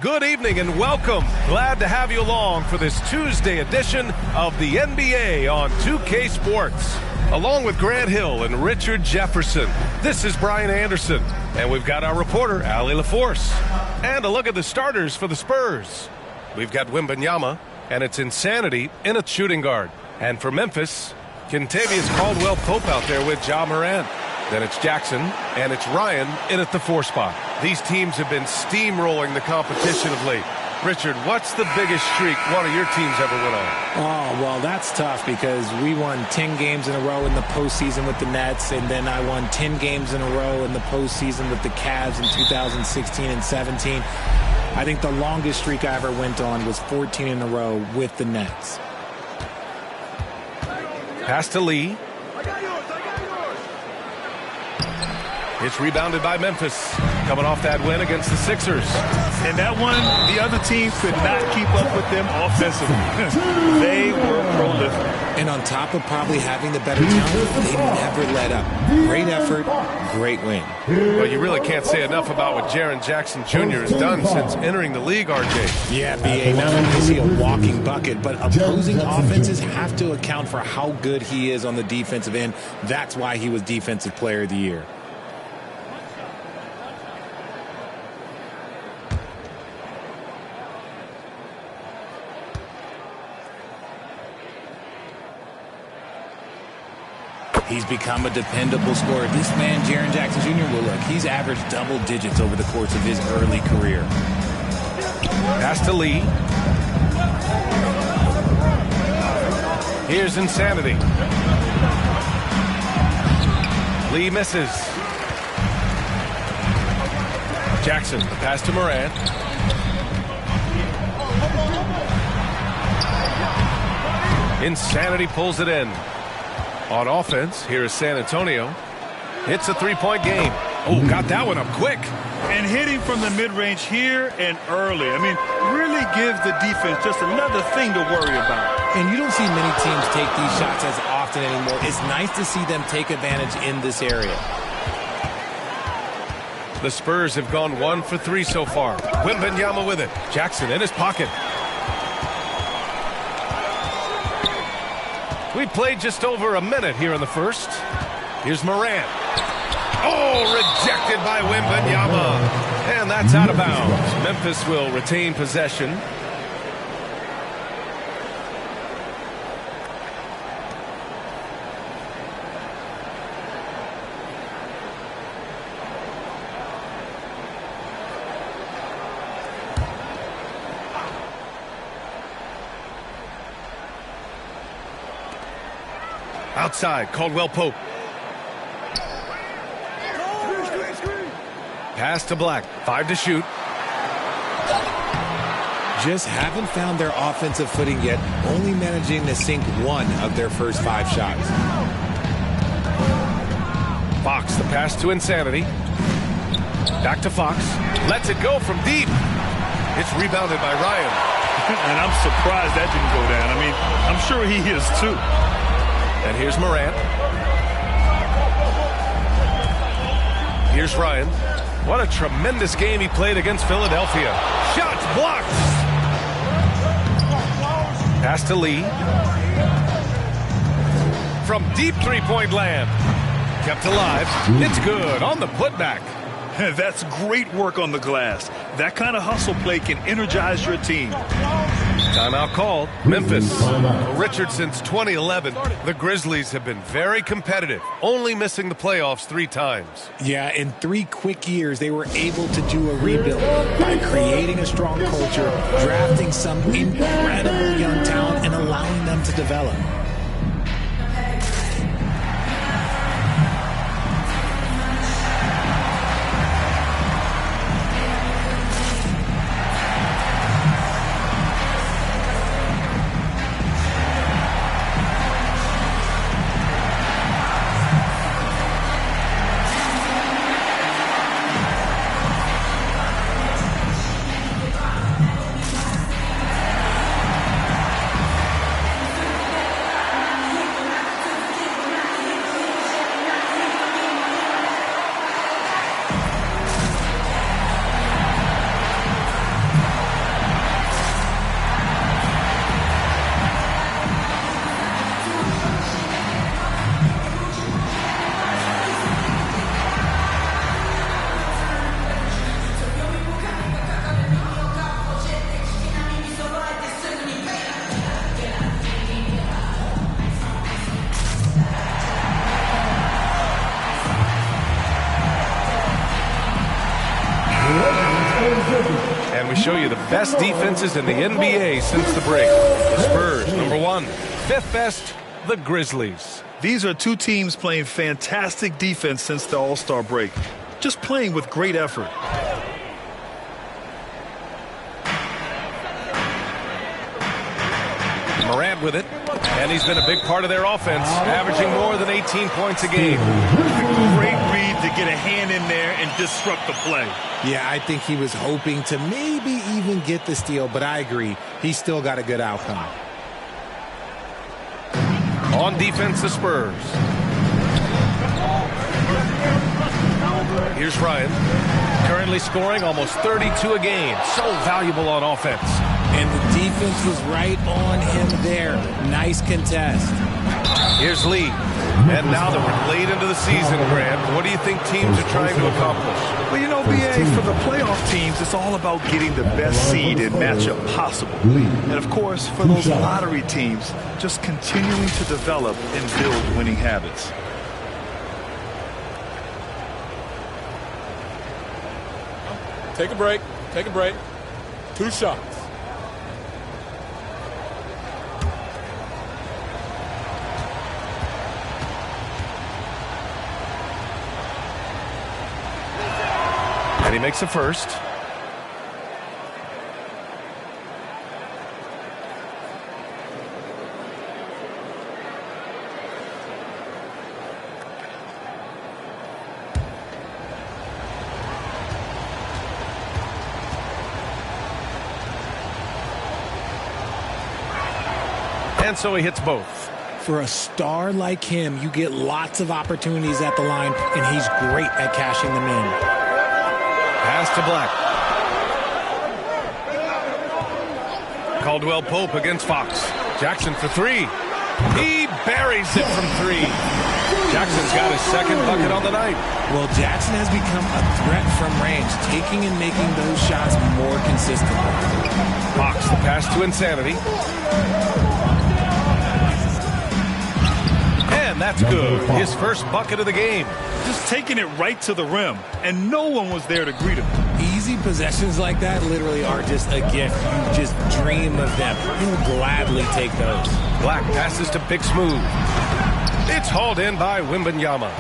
Good evening and welcome. Glad to have you along for this Tuesday edition of the NBA on 2K Sports. Along with Grant Hill and Richard Jefferson, this is Brian Anderson. And we've got our reporter, Allie LaForce. And a look at the starters for the Spurs. We've got Wembanyama, and it's Insanity in a shooting guard. And for Memphis, Kentavious Caldwell-Pope out there with Ja Morant. Then it's Jackson, and it's Ryan in at the 4 spot. These teams have been steamrolling the competition of late. Richard, what's the biggest streak one of your teams ever went on? Oh, well, that's tough because we won 10 games in a row in the postseason with the Nets, and then I won 10 games in a row in the postseason with the Cavs in 2016 and 17. I think the longest streak I ever went on was 14 in a row with the Nets. Pass to Lee. It's rebounded by Memphis, coming off that win against the Sixers. And that one, the other team could not keep up with them offensively. They were prolific. And on top of probably having the better talent, they never let up. Great effort, great win. Well, you really can't say enough about what Jaren Jackson Jr. has done since entering the league, RJ. Yeah, B.A., not only is he a walking bucket, but opposing offenses have to account for how good he is on the defensive end. That's why he was Defensive Player of the Year. He's become a dependable scorer. This man, Jaren Jackson Jr., well, look, he's averaged double digits over the course of his early career. Pass to Lee. Here's Insanity. Lee misses. Jackson, the pass to Morant. Insanity pulls it in. On offense, here is San Antonio. It's a three-point game. Oh, got that one up quick. And hitting from the mid-range here and early. I mean, really gives the defense just another thing to worry about. And you don't see many teams take these shots as often anymore. It's nice to see them take advantage in this area. The Spurs have gone 1 for 3 so far. Wembanyama with it. Jackson in his pocket. We played just over a minute here in the first. Here's Morant. Oh, rejected by Wembanyama. And that's out of bounds. Memphis will retain possession. Outside, Caldwell-Pope. Pass to Black. 5 to shoot. Just haven't found their offensive footing yet, only managing to sink 1 of their first 5 shots. Fox, the pass to Insanity. Back to Fox. Lets it go from deep. It's rebounded by Ryan. And I'm surprised that didn't go down. I mean, I'm sure he is too. And here's Morant. Here's Ryan. What a tremendous game he played against Philadelphia. Shots blocked. Pass to Lee. From deep three-point land. Kept alive. It's good on the putback. That's great work on the glass. That kind of hustle play can energize your team. Timeout called. Memphis. Richard, since 2011, the Grizzlies have been very competitive, only missing the playoffs 3 times. Yeah, in 3 quick years, they were able to do a rebuild by creating a strong culture, drafting some incredible young talent, and allowing them to develop. and we show you the best defenses in the NBA since the break. The Spurs, number 1. Fifth best, the Grizzlies. These are two teams playing fantastic defense since the All-Star break. Just playing with great effort. Morant with it, and he's been a big part of their offense, averaging more than 18 points a game. Great read to get a hand in there and disrupt the play. Yeah, I think he was hoping to maybe even get the steal, but I agree. He still got a good outcome. On defense, the Spurs. Here's Ryan, currently scoring almost 32 a game. So valuable on offense. And the defense was right on him there. Nice contest. Here's Lee. And now that we're late into the season, Grant, what do you think teams are trying to accomplish? Well, you know, B.A., for the playoff teams, it's all about getting the best seed and matchup possible. And, of course, for those lottery teams, just continuing to develop and build winning habits. Take a break. Take a break. 2 shots. And he makes the first. And so he hits both. For a star like him, you get lots of opportunities at the line, and he's great at cashing them in. Pass to Black. Caldwell Pope against Fox. Jackson for 3. He buries it from 3. Jackson's got his second bucket on the night. Well, Jackson has become a threat from range, taking and making those shots more consistently. Fox, the pass to Insanity. And that's good. His first bucket of the game. Just taking it right to the rim, and no one was there to greet him. Easy possessions like that literally are just a gift. You just dream of them. He'll gladly take those. Black passes to Big Smooth. It's hauled in by Wembanyama.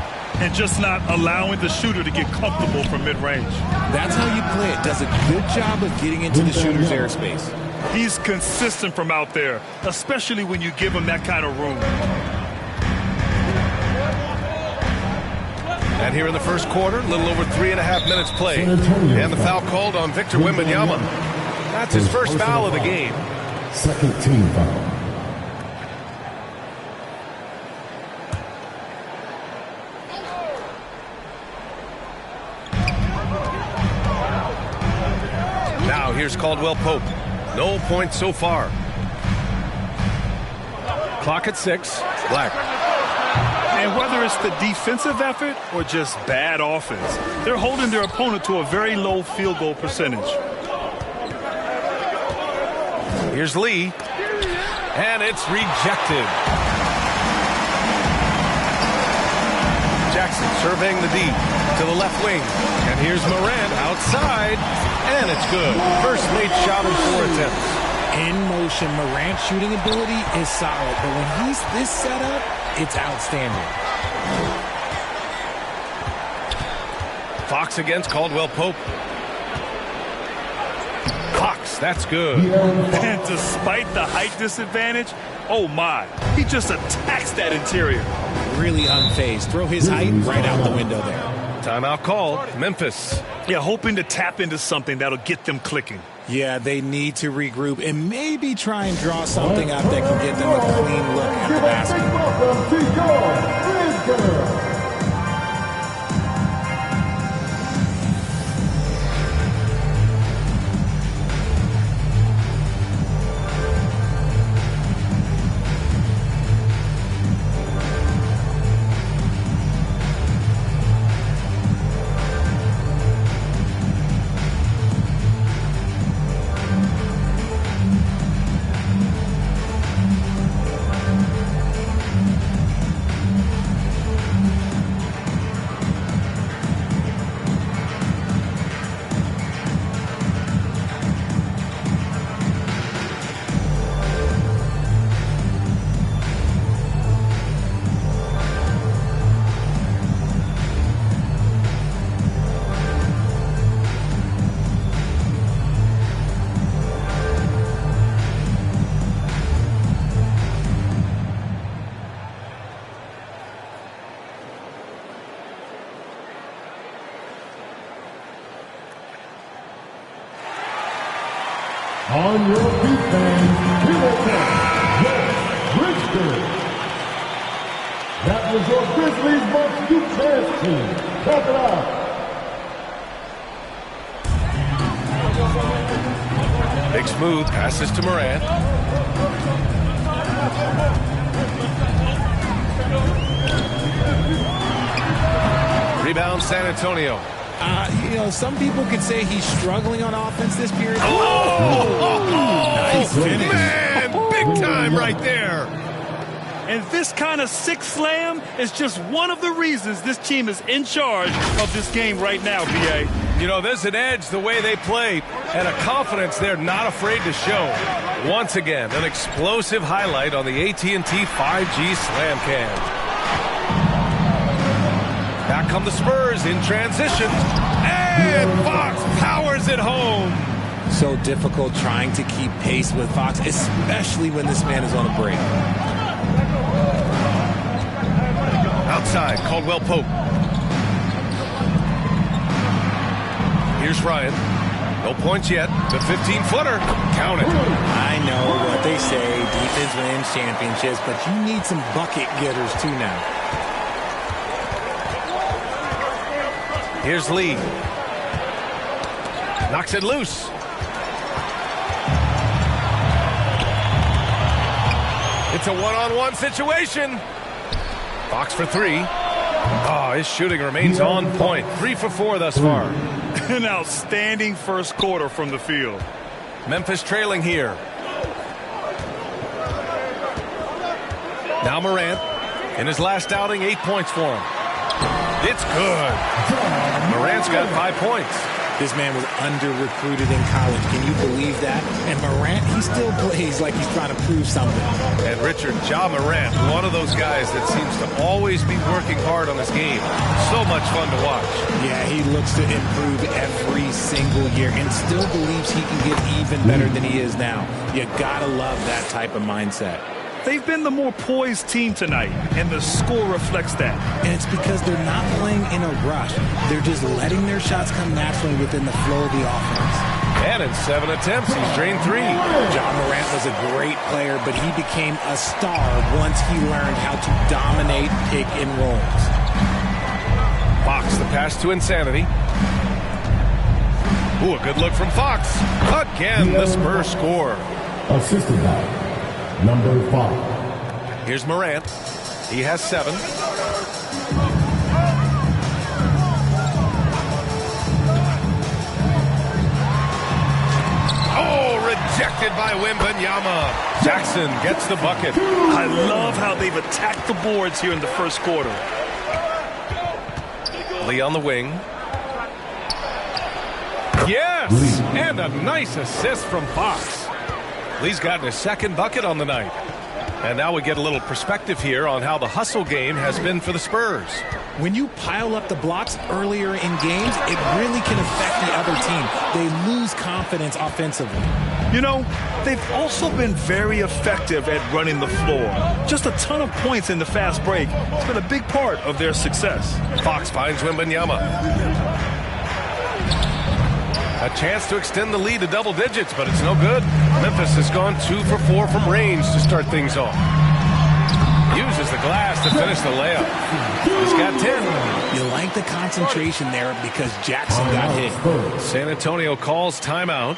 And just not allowing the shooter to get comfortable from mid-range. That's how you play it. Does a good job of getting into the shooter's airspace. He's consistent from out there, especially when you give him that kind of room. And here in the first quarter, a little over 3.5 minutes played. And the foul called on Victor Wembanyama. That's his first foul of the game. Second team foul. Now here's Caldwell Pope. No points so far. Clock at 6. Black. And whether it's the defensive effort or just bad offense, they're holding their opponent to a very low field goal percentage. Here's Lee. And it's rejected. Jackson surveying the D to the left wing. And here's Morant outside. And it's good. First made shot in 4 attempts. In motion, Morant's shooting ability is solid, but when he's this set up, it's outstanding. Fox against Caldwell Pope. Fox, that's good. And despite the height disadvantage, oh my, he just attacks that interior. Really unfazed. Throw his height right out the window there. Timeout called. Memphis. Yeah, hoping to tap into something that'll get them clicking. Yeah, they need to regroup and maybe try and draw something up that can get them a clean look at the basket. On your defense, here they come, your Grizzlies. That was your Grizzlies vs. UCAS team. Clap it up. Big smooth, passes to Morant. Rebound San Antonio. Some people could say he's struggling on offense this period. Nice finish. Man, big time right there. And this kind of sick slam is just one of the reasons this team is in charge of this game right now, B.A. There's an edge the way they play and a confidence they're not afraid to show. Once again, an explosive highlight on the AT&T 5G Slam Cam. Back come the Spurs in transition. And Fox powers it home. So difficult trying to keep pace with Fox, especially when this man is on a break. Outside, Caldwell Pope. Here's Ryan. No points yet. The 15-footer. Count it. I know what they say. Defense wins championships, but you need some bucket getters too now. Here's Lee. Knocks it loose. It's a one-on-one situation. Fox for three. Oh, his shooting remains on point. 3 for 4 thus far. An outstanding first quarter from the field. Memphis trailing here. Now Morant. In his last outing, 8 points for him. It's good. Morant's got 5 points. This man was under-recruited in college. Can you believe that? And Morant, he still plays like he's trying to prove something. And Richard, Ja Morant, one of those guys that seems to always be working hard on his game. So much fun to watch. Yeah, he looks to improve every single year and still believes he can get even better than he is now. You gotta love that type of mindset. They've been the more poised team tonight, and the score reflects that. And it's because they're not playing in a rush. They're just letting their shots come naturally within the flow of the offense. And in 7 attempts, he's drained 3. Ja Morant was a great player, but he became a star once he learned how to dominate pick and rolls. Fox, the pass to Insanity. Ooh, a good look from Fox. Again, the Spurs score. Assisted by number 5. Here's Morant. He has 7. Oh, rejected by Wembanyama. Jackson gets the bucket. I love how they've attacked the boards here in the first quarter. Lee on the wing. Yes! And a nice assist from Fox. Lee's gotten his 2nd bucket on the night. And now we get a little perspective here on how the hustle game has been for the Spurs. When you pile up the blocks earlier in games, it really can affect the other team. They lose confidence offensively. They've also been very effective at running the floor. Just a ton of points in the fast break. It's been a big part of their success. Fox finds Wembanyama. A chance to extend the lead to double digits, but it's no good. Memphis has gone 2 for 4 from range to start things off. Uses the glass to finish the layup. He's got 10. You like the concentration there because Jackson got hit. San Antonio calls timeout.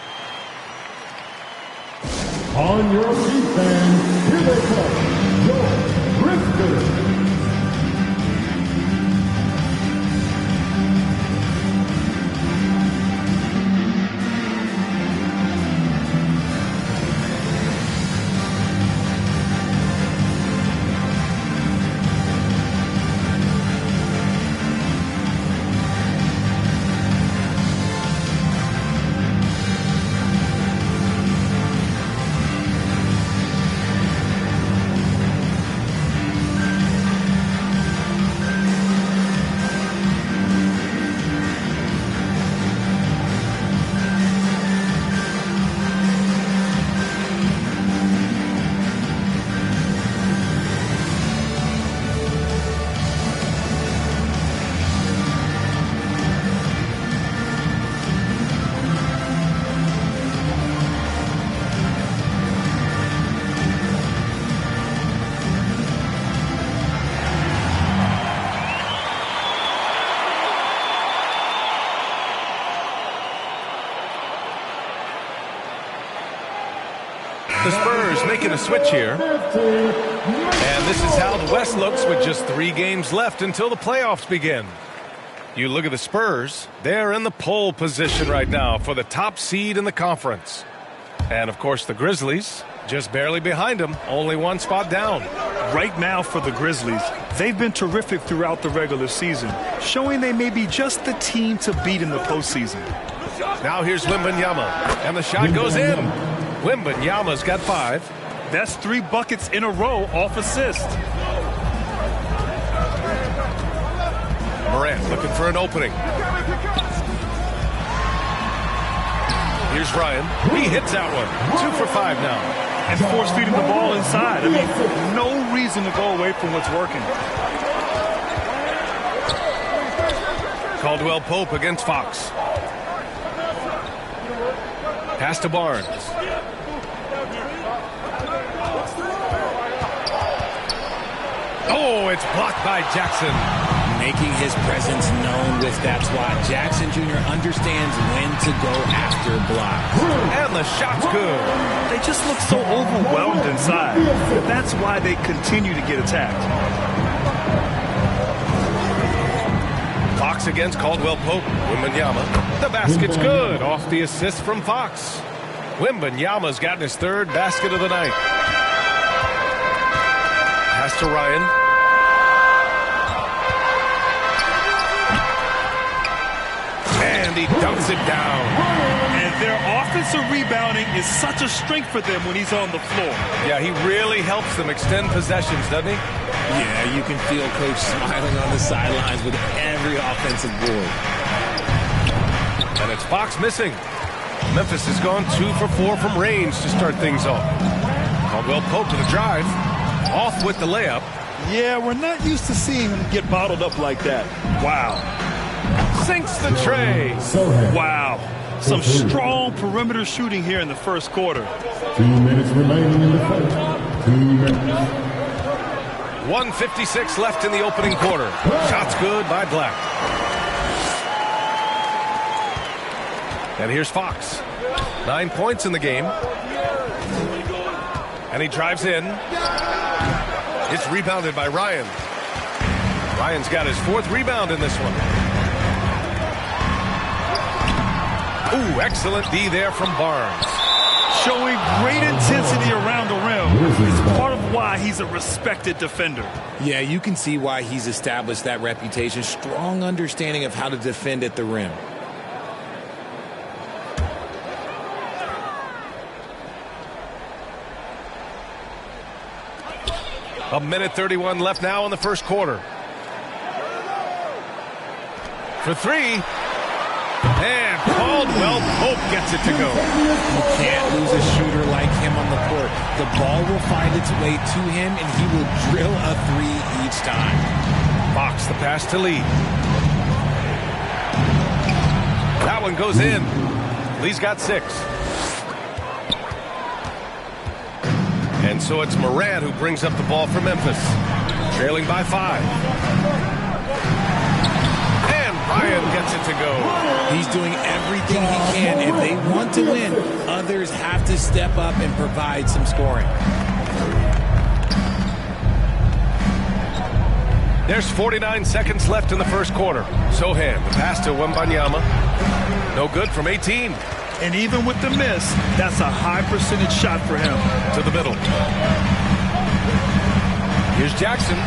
On your defense, here they come, your Grizzlies. The Spurs making a switch here. And this is how the West looks with just 3 games left until the playoffs begin. You look at the Spurs, they're in the pole position right now for the top seed in the conference. And, of course, the Grizzlies just barely behind them, only 1 spot down. Right now for the Grizzlies, they've been terrific throughout the regular season, showing they may be just the team to beat in the postseason. Now here's Wembanyama, and the shot goes in. Wembanyama's got 5. That's 3 buckets in a row off assist. Morant looking for an opening. Here's Ryan. He hits that one. 2 for 5 now. And force-feeding the ball inside. I mean, no reason to go away from what's working. Caldwell Pope against Fox. Pass to Barnes. Oh, it's blocked by Jackson. Making his presence known with that swat. Jackson Jr. understands when to go after blocks. And the shot's good. They just look so overwhelmed inside. That's why they continue to get attacked. Fox against Caldwell Pope. Wembanyama. The basket's good off the assist from Fox. Wembanyama's gotten his 3rd basket of the night. Pass to Ryan. And he dunks it down. And their offensive rebounding is such a strength for them when he's on the floor. Yeah, he really helps them extend possessions, doesn't he? Yeah, you can feel Coach smiling on the sidelines with every offensive board. And it's Fox missing. Memphis has gone 2 for 4 from range to start things off. Caldwell Pope to the drive. Off with the layup. Yeah, we're not used to seeing him get bottled up like that. Wow. Sinks the tray. Wow. Some strong perimeter shooting here in the first quarter. 2 minutes remaining in the first. 2 minutes. 1:56 left in the opening quarter. Shots good by Black. And here's Fox. 9 points in the game. And he drives in. It's rebounded by Ryan. Ryan's got his 4th rebound in this one. Ooh, excellent D there from Barnes. Showing great intensity around the rim is part of why he's a respected defender. Yeah, you can see why he's established that reputation. Strong understanding of how to defend at the rim. A minute 31 left now in the first quarter. For 3. And Caldwell Pope gets it to go. You can't lose a shooter like him on the court. The ball will find its way to him, and he will drill a 3 each time. Fox the pass to Lee. That one goes in. Lee's got 6. And so it's Morant who brings up the ball for Memphis. Trailing by 5. And Ryan gets it to go. He's doing everything he can. If they want to win, others have to step up and provide some scoring. There's 49 seconds left in the first quarter. Sohan, the pass to Wembanyama. No good from 18. And even with the miss, that's a high percentage shot for him. To the middle. Here's Jackson.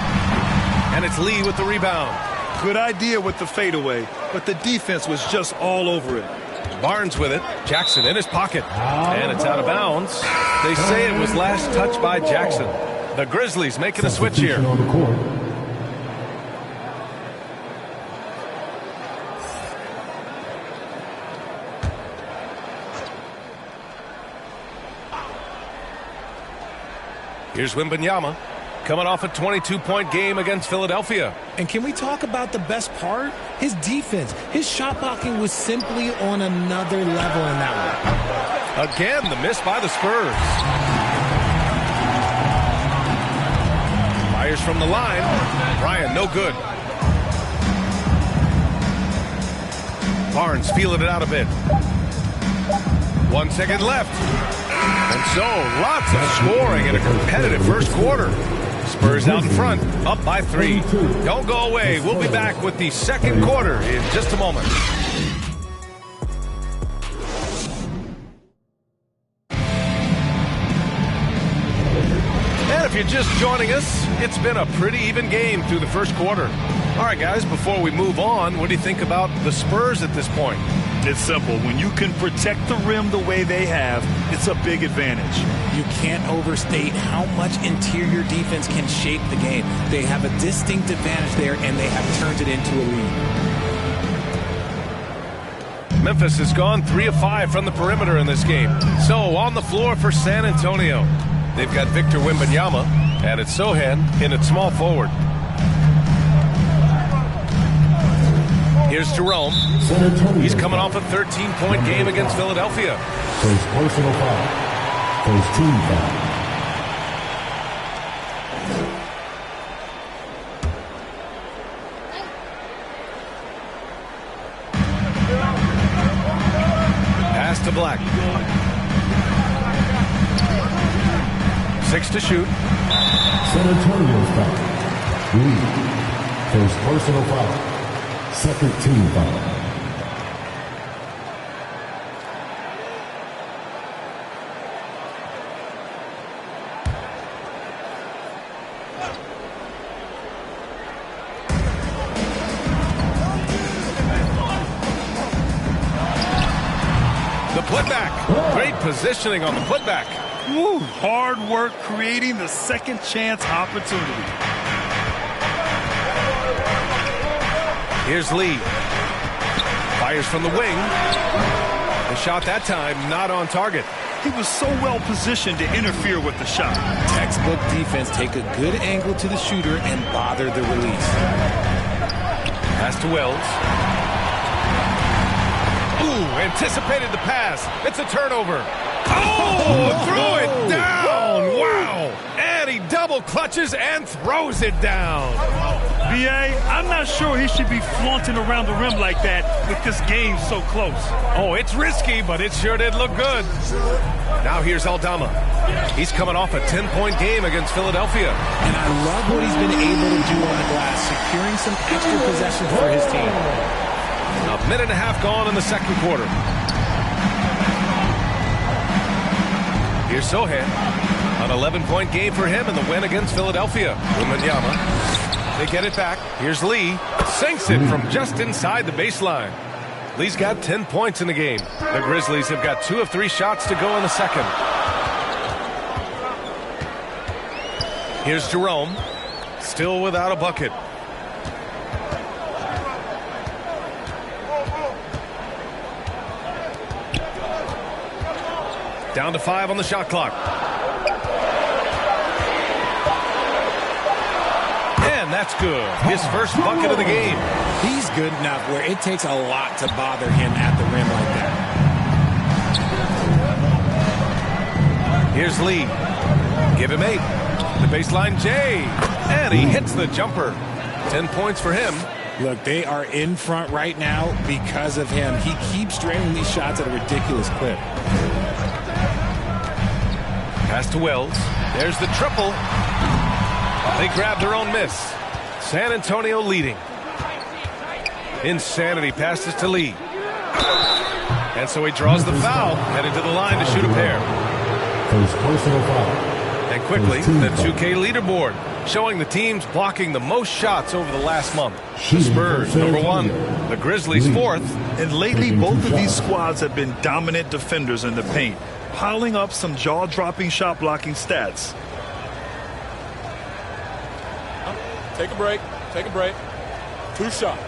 And it's Lee with the rebound. Good idea with the fadeaway, but the defense was just all over it. Barnes with it. Jackson in his pocket. And it's out of bounds. They say it was last touched by Jackson. The Grizzlies making a switch here. Here's Wembanyama, coming off a 22-point game against Philadelphia. And can we talk about the best part? His defense. His shot blocking was simply on another level in that one. Again, the miss by the Spurs. Fires from the line. Ryan, no good. Barnes feeling it out a bit. 1 second left. And so, lots of scoring in a competitive first quarter. Spurs out in front, up by 3. Don't go away. We'll be back with the second quarter in just a moment. And if you're just joining us, it's been a pretty even game through the first quarter. All right, guys, before we move on, what do you think about the Spurs at this point? It's simple. When you can protect the rim the way they have, it's a big advantage. You can't overstate how much interior defense can shape the game. They have a distinct advantage there, and they have turned it into a lead. Memphis has gone 3 of 5 from the perimeter in this game. So on the floor for San Antonio, they've got Victor Wembanyama, and it's Sochan in at small forward. Here's Jerome. He's coming off a 13-point game against Philadelphia. First personal foul. First team foul. Pass to Black. 6 to shoot. San Antonio's foul. Lee. First personal foul. Second team foul. The putback. Great positioning on the putback. Woo, hard work creating the second chance opportunity. Here's Lee. Fires from the wing. The shot that time not on target. He was so well positioned to interfere with the shot. Textbook defense, take a good angle to the shooter and bother the release. Pass to Wells. Ooh, anticipated the pass. It's a turnover. Oh, threw it down. Wow. And he double clutches and throws it down. B.A., I'm not sure he should be flaunting around the rim like that with this game so close. Oh, it's risky, but it sure did look good. Now here's Aldama. He's coming off a 10-point game against Philadelphia. And I love what he's been able to do on the glass, securing some extra possessions for his team. A minute and a half gone in the second quarter. Here's Sochan. An 11-point game for him in the win against Philadelphia. Wembanyama. They get it back. Here's Lee. Sinks it from just inside the baseline. Lee's got 10 points in the game. The Grizzlies have got 2 of 3 shots to go in the second. Here's Jerome. Still without a bucket. Down to 5 on the shot clock. And that's good. His first bucket of the game. He's good enough where it takes a lot to bother him at the rim like that. Here's Lee. Give him 8. The baseline J. And he hits the jumper. 10 points for him. Look, they are in front right now because of him. He keeps draining these shots at a ridiculous clip. Pass to Wells. There's the triple. They grab their own miss. San Antonio leading. Insanity passes to Lee. And so he draws the foul, headed to the line to shoot a pair. First personal foul. And quickly, the 2K leaderboard, showing the teams blocking the most shots over the last month. The Spurs, number 1. The Grizzlies, 4th. And lately, both of these squads have been dominant defenders in the paint, piling up some jaw-dropping shot-blocking stats. Take a break. Take a break. 2 shots.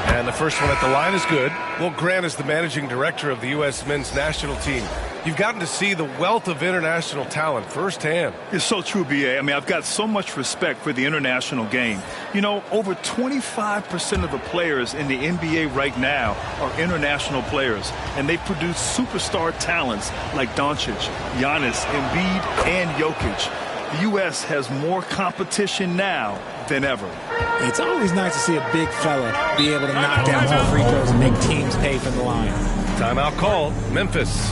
And the first one at the line is good. Will Grant is the managing director of the U.S. men's national team. You've gotten to see the wealth of international talent firsthand. It's so true, B.A. I mean, I've got so much respect for the international game. You know, over 25% of the players in the NBA right now are international players, and they produce superstar talents like Doncic, Giannis, Embiid, and Jokic. The U.S. has more competition now than ever. It's always nice to see a big fella be able to knock down some free throws and make teams pay from the line. Timeout called. Memphis.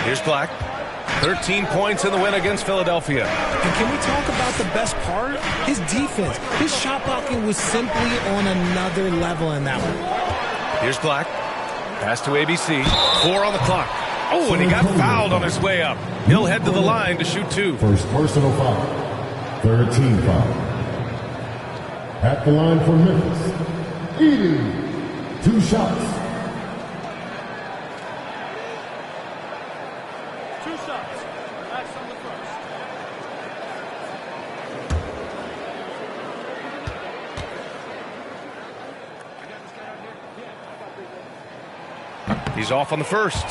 Here's Black. 13 points in the win against Philadelphia. And can we talk about the best part? His defense. His shot blocking was simply on another level in that one. Here's Black. Pass to ABC. 4 on the clock. Oh, and he got fouled on his way up. He'll head to the line to shoot 2. First personal foul. Third team foul. At the line for Memphis. Edey. 2 shots. He's off on the first.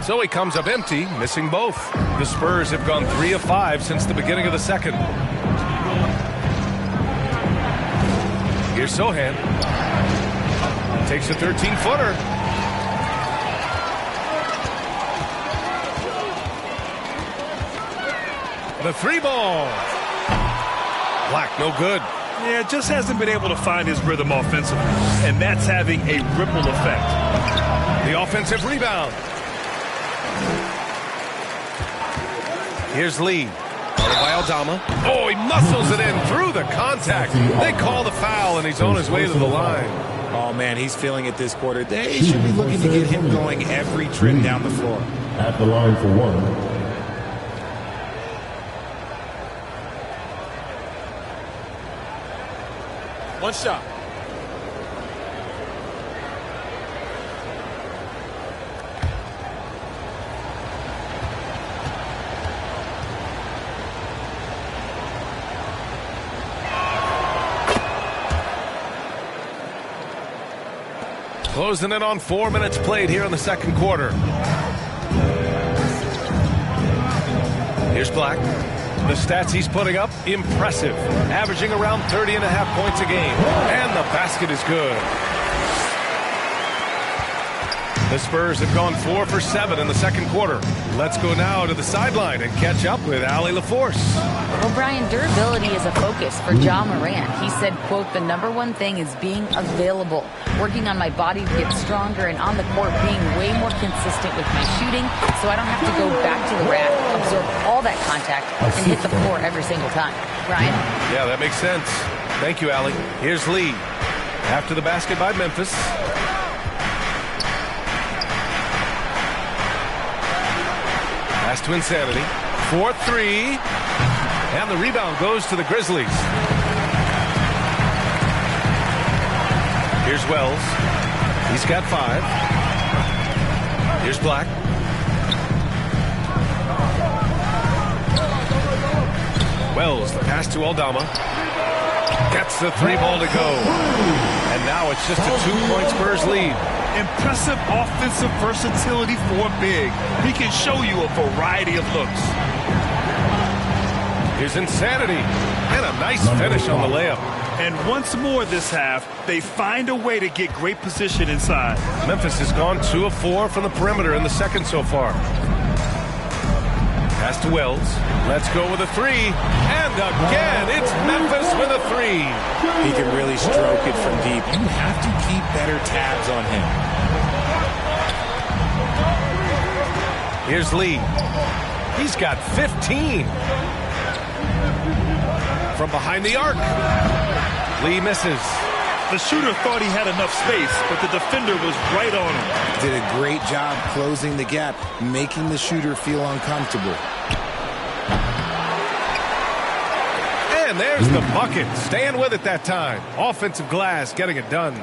So he comes up empty, missing both. The Spurs have gone 3 of 5 since the beginning of the second. Here's Sohan. Takes a 13-footer. The 3-ball. Black, no good. Yeah, just hasn't been able to find his rhythm offensively, and that's having a ripple effect. The offensive rebound. Here's Lee. By Aldama. Oh, he muscles it in through the contact. They call the foul, and he's on his way to the line. Oh, man, he's feeling it this quarter. They should be looking to get him going every trip down the floor. At the line for 1. One shot. Closing in on 4 minutes played here in the second quarter. Here's Black. The stats he's putting up, impressive. Averaging around 30.5 points a game. And the basket is good. The Spurs have gone 4 for 7 in the second quarter. Let's go now to the sideline and catch up with Allie LaForce. Well, Brian, durability is a focus for Ja Morant. He said, quote, "The #1 thing is being available, working on my body to get stronger, and on the court being way more consistent with my shooting so I don't have to go back to the rack, absorb all that contact, and hit the floor every single time." Brian? Yeah, that makes sense. Thank you, Allie. Here's Lee. After the basket by Memphis. Pass to Insanity. 4-3. And the rebound goes to the Grizzlies. Here's Wells. He's got 5. Here's Black. Wells, the pass to Aldama. Gets the 3 ball to go. And now it's just a 2-point Spurs lead. Impressive offensive versatility for big. He can show you a variety of looks. Here's Insanity. And a nice finish on the layup. And once more this half, they find a way to get great position inside. Memphis has gone 2 of 4 from the perimeter in the second so far. Pass to Wells. Let's go with a 3. And again, it's Memphis with a 3. He can really stroke it from deep. You have to keep better tabs on him. Here's Lee. He's got 15. From behind the arc. Lee misses. The shooter thought he had enough space, but the defender was right on him. Did a great job closing the gap, making the shooter feel uncomfortable. And there's the bucket. Staying with it that time. Offensive glass getting it done.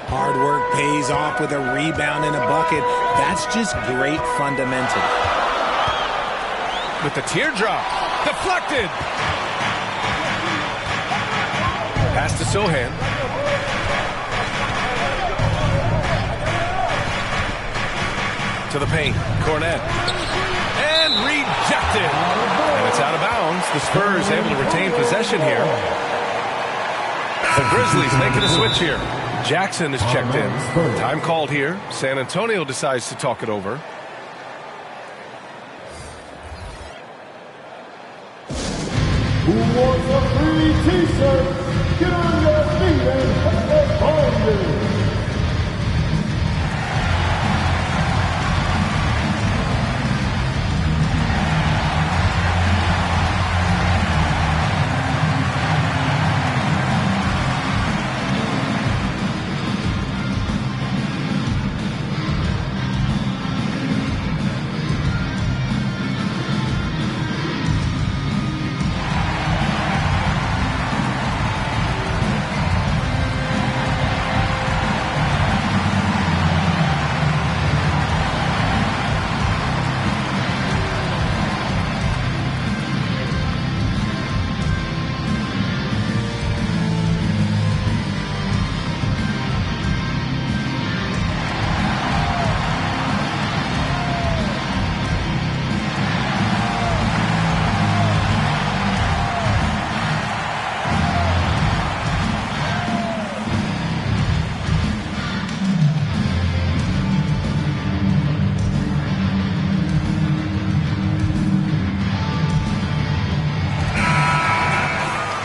Hard work pays off with a rebound and a bucket. That's just great fundamental. With the teardrop. Deflected. Pass to Sohan. To the paint. Cornette. And rejected. And it's out of bounds. The Spurs able to retain possession here. The Grizzlies making a switch here. Jackson is checked in. Time called here. San Antonio decides to talk it over. Who wants a free t-shirt? Get on your feet and put the bondage.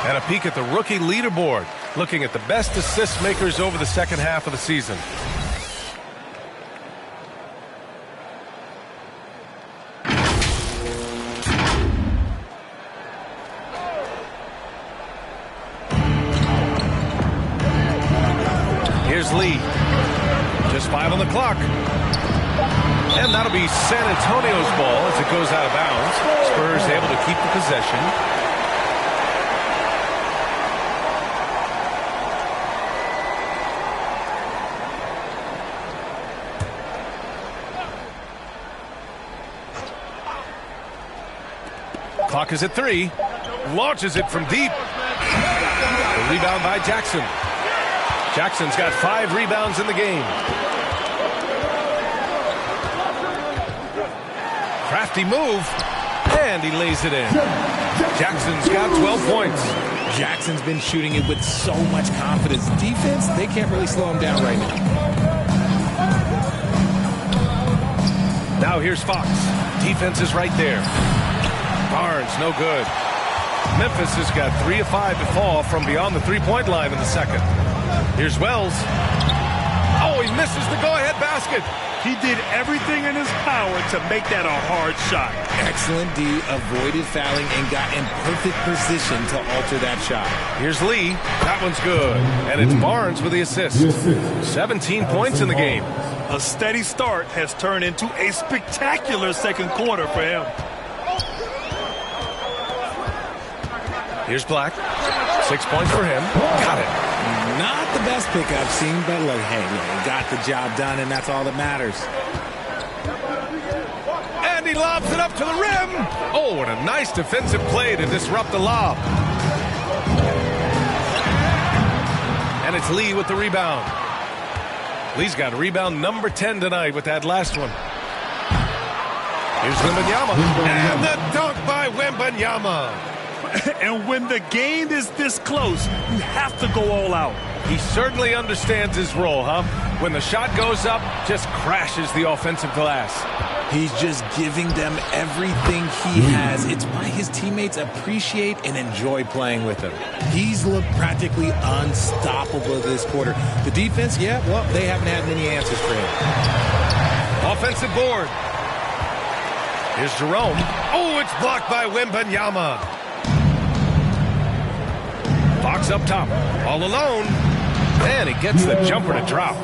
And a peek at the rookie leaderboard, looking at the best assist makers over the second half of the season. Here's Lee. Just 5 on the clock. And that'll be San Antonio's ball as it goes out of bounds. Spurs able to keep the possession. Clock is at 3. Launches it from deep. The rebound by Jackson. Jackson's got 5 rebounds in the game. Crafty move. And he lays it in. Jackson's got 12 points. Jackson's been shooting it with so much confidence. Defense, they can't really slow him down right now. Now here's Fox. Defense is right there. Barnes, no good. Memphis has got 3 of 5 to fall from beyond the three-point line in the second. Here's Wells. Oh, he misses the go-ahead basket. He did everything in his power to make that a hard shot. Excellent D, avoided fouling, and got in perfect position to alter that shot. Here's Lee. That one's good. And it's Barnes with the assist. 17 points in the game. A steady start has turned into a spectacular second quarter for him. Here's Black. 6 points for him. Got it. Not the best pick I've seen, but look, hey, he got the job done, and that's all that matters. And he lobs it up to the rim. Oh, what a nice defensive play to disrupt the lob. And it's Lee with the rebound. Lee's got rebound number 10 tonight with that last one. Here's Wembanyama. And the dunk by Wembanyama. And when the game is this close, you have to go all out. He certainly understands his role, huh? When the shot goes up, just crashes the offensive glass. He's just giving them everything he has. It's why his teammates appreciate and enjoy playing with him. He's looked practically unstoppable this quarter. The defense, yeah, well, they haven't had many answers for him. Offensive board. Here's Jerome. Oh, it's blocked by Wembanyama. Fox up top, all alone. And he gets the jumper to drop.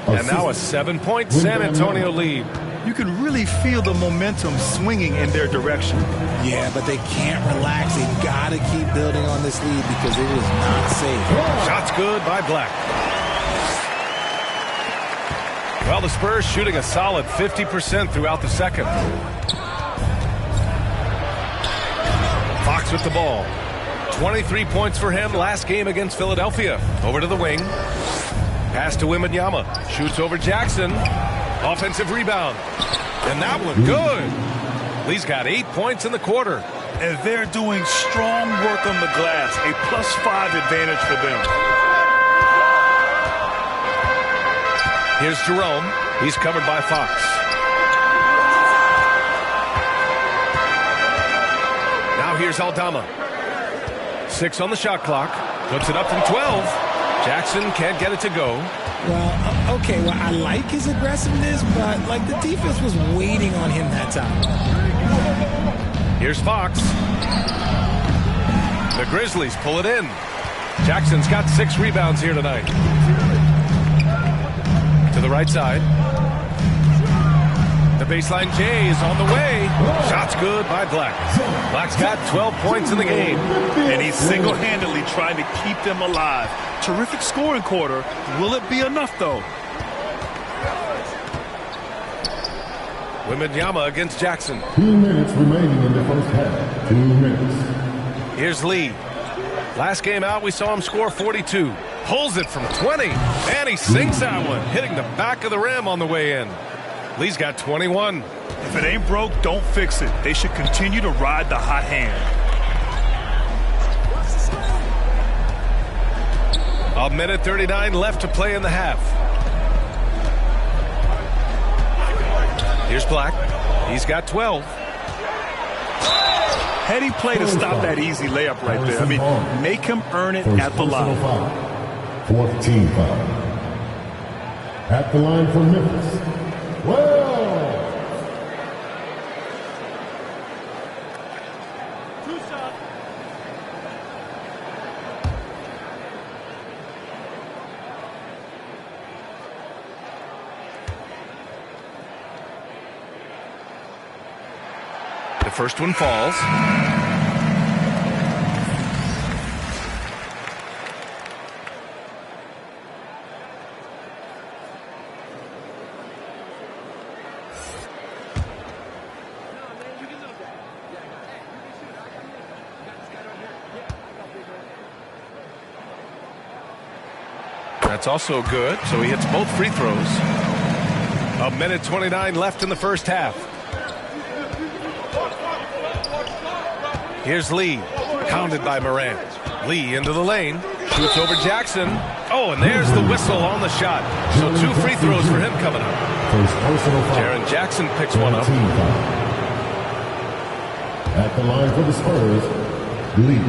And now a 7-point San Antonio lead. You can really feel the momentum swinging in their direction. Yeah, but they can't relax. They've got to keep building on this lead because it is not safe. Shots good by Black. Well, the Spurs shooting a solid 50% throughout the second. Fox with the ball. 23 points for him last game against Philadelphia. Over to the wing. Pass to Wembanyama. Shoots over Jackson. Offensive rebound. And that one good. Lee's got 8 points in the quarter. And they're doing strong work on the glass. A +5 advantage for them. Here's Jerome. He's covered by Fox. Now here's Aldama. 6 on the shot clock. Puts it up from 12. Jackson can't get it to go. Well, okay, well, I like his aggressiveness, but, like, the defense was waiting on him that time. Here's Fox. The Grizzlies pull it in. Jackson's got 6 rebounds here tonight. To the right side. The baseline J is on the way. Shot's good by Black. Black's got 12 points in the game. And he's single-handedly trying to keep them alive. Terrific scoring quarter. Will it be enough, though? Wembanyama against Jackson. 2 minutes remaining in the first half. 2 minutes. Here's Lee. Last game out, we saw him score 42. Pulls it from 20. And he sinks that one, hitting the back of the rim on the way in. Lee's got 21. If it ain't broke, don't fix it. They should continue to ride the hot hand. A minute 39 left to play in the half. Here's Black. He's got 12. Heady play to stop that easy layup right there. I mean, make him earn it at the line. 4th team foul. At the line for Memphis. Well. The first one falls. That's also good, so he hits both free throws. A minute 29 left in the first half. Here's Lee, pounded by Morant. Lee into the lane, shoots over Jackson. Oh, and there's the whistle on the shot. So 2 free throws for him coming up. Jaren Jackson picks one up. At the line for the Spurs, Lee.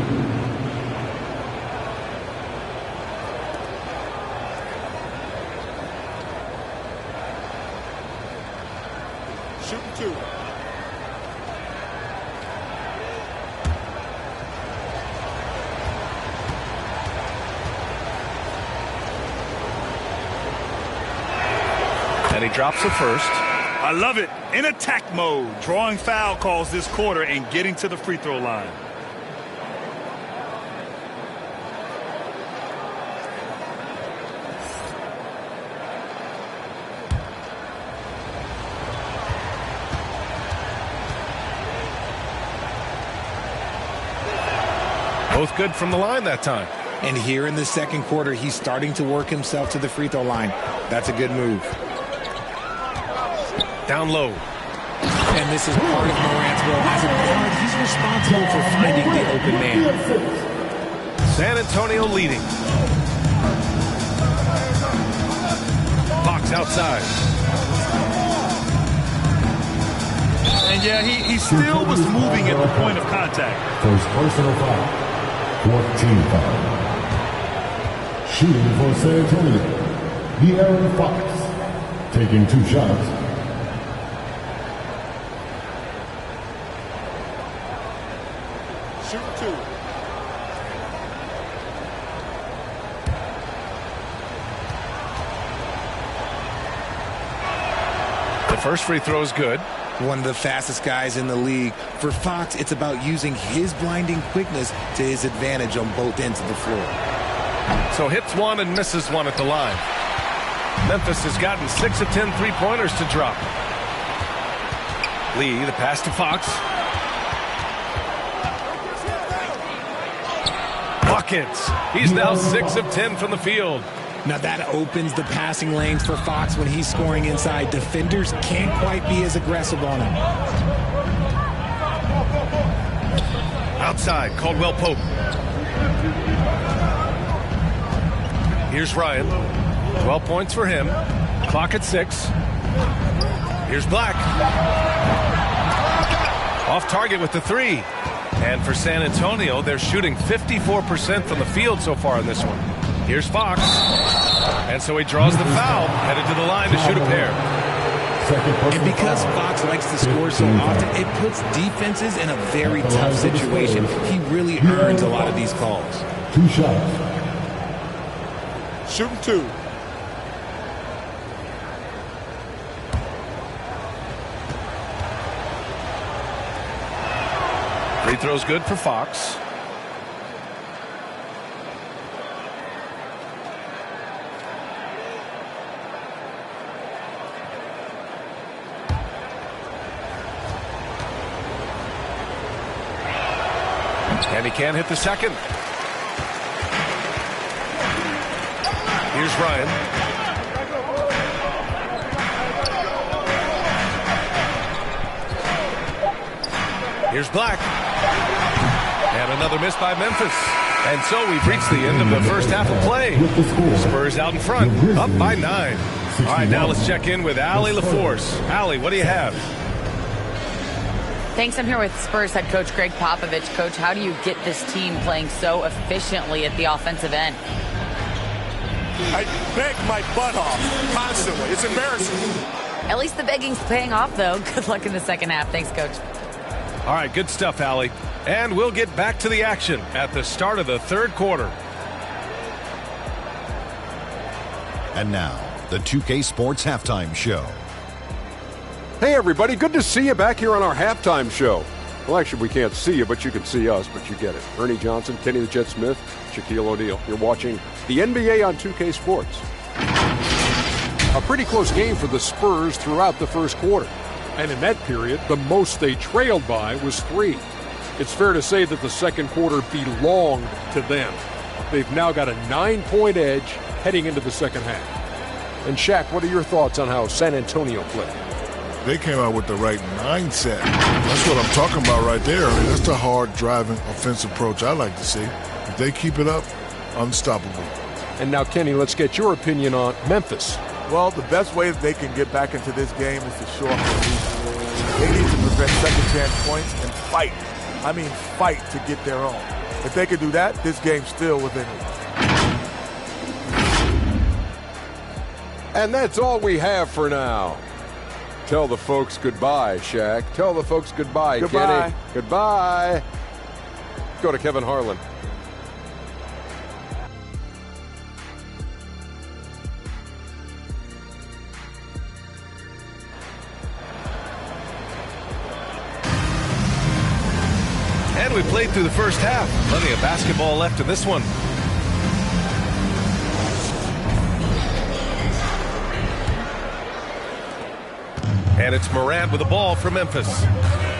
Shooting 2. And he drops the first. I love it. In attack mode. Drawing foul calls this quarter and getting to the free throw line. both good from the line that time. And here in the second quarter, he's starting to work himself to the free throw line. That's a good move. Down low. And this is part of Morant's role. As a guard, he's responsible for finding the open man. San Antonio leading. Fox outside. And yeah, he still was moving at the point of contact. First personal foul. 14 foul. Shooting for San Antonio, De'Aaron Fox. Taking 2 shots. Shoot 2. The first free throw is good. One of the fastest guys in the league. For Fox, it's about using his blinding quickness to his advantage on both ends of the floor. So hits one and misses one at the line. Memphis has gotten 6 of 10 three-pointers to drop. Lee, the pass to Fox. Buckets. He's now 6 of 10 from the field. Now that opens the passing lanes for Fox when he's scoring inside. Defenders can't quite be as aggressive on him. Outside, Caldwell Pope. Here's Ryan. 12 points for him. Clock at 6. Here's Black. Off target with the 3. And for San Antonio, they're shooting 54% from the field so far in this one. Here's Fox. And so he draws the foul, headed to the line to shoot a pair. And because Fox likes to score so often, it puts defenses in a very tough situation. He really earns a lot of these calls. 2 shots. Shooting 2. Free throw's good for Fox. And he can't hit the second. Here's Ryan. Here's Black. And another miss by Memphis. And so we've reached the end of the first half of play. Spurs out in front, up by 9. All right, now let's check in with Allie LaForce. Allie, what do you have? Thanks. I'm here with Spurs head coach Greg Popovich. Coach, how do you get this team playing so efficiently at the offensive end? I beg my butt off constantly. It's embarrassing. At least the begging's paying off, though. Good luck in the second half. Thanks, Coach. All right, good stuff, Allie. And we'll get back to the action at the start of the third quarter. And now, the 2K Sports Halftime Show. Hey, everybody. Good to see you back here on our halftime show. Well, actually, we can't see you, but you can see us, but you get it. Ernie Johnson, Kenny the Jet Smith, Shaquille O'Neal. You're watching the NBA on 2K Sports. A pretty close game for the Spurs throughout the first quarter. And in that period, the most they trailed by was 3. It's fair to say that the second quarter belonged to them. They've now got a 9-point edge heading into the second half. And Shaq, what are your thoughts on how San Antonio played? They came out with the right mindset. That's what I'm talking about right there. I mean, that's the hard driving offensive approach I like to see. If they keep it up, unstoppable. And now, Kenny, let's get your opinion on Memphis. Well, the best way that they can get back into this game is to show up their defense. They need to prevent second chance points and fight. I mean, fight to get their own. If they could do that, this game's still within reach. And that's all we have for now. Tell the folks goodbye, Shaq. Tell the folks goodbye, Goodbye. Kenny. Goodbye. Go to Kevin Harlan. And we played through the first half. Plenty of basketball left in this one. And it's Morant with the ball for Memphis.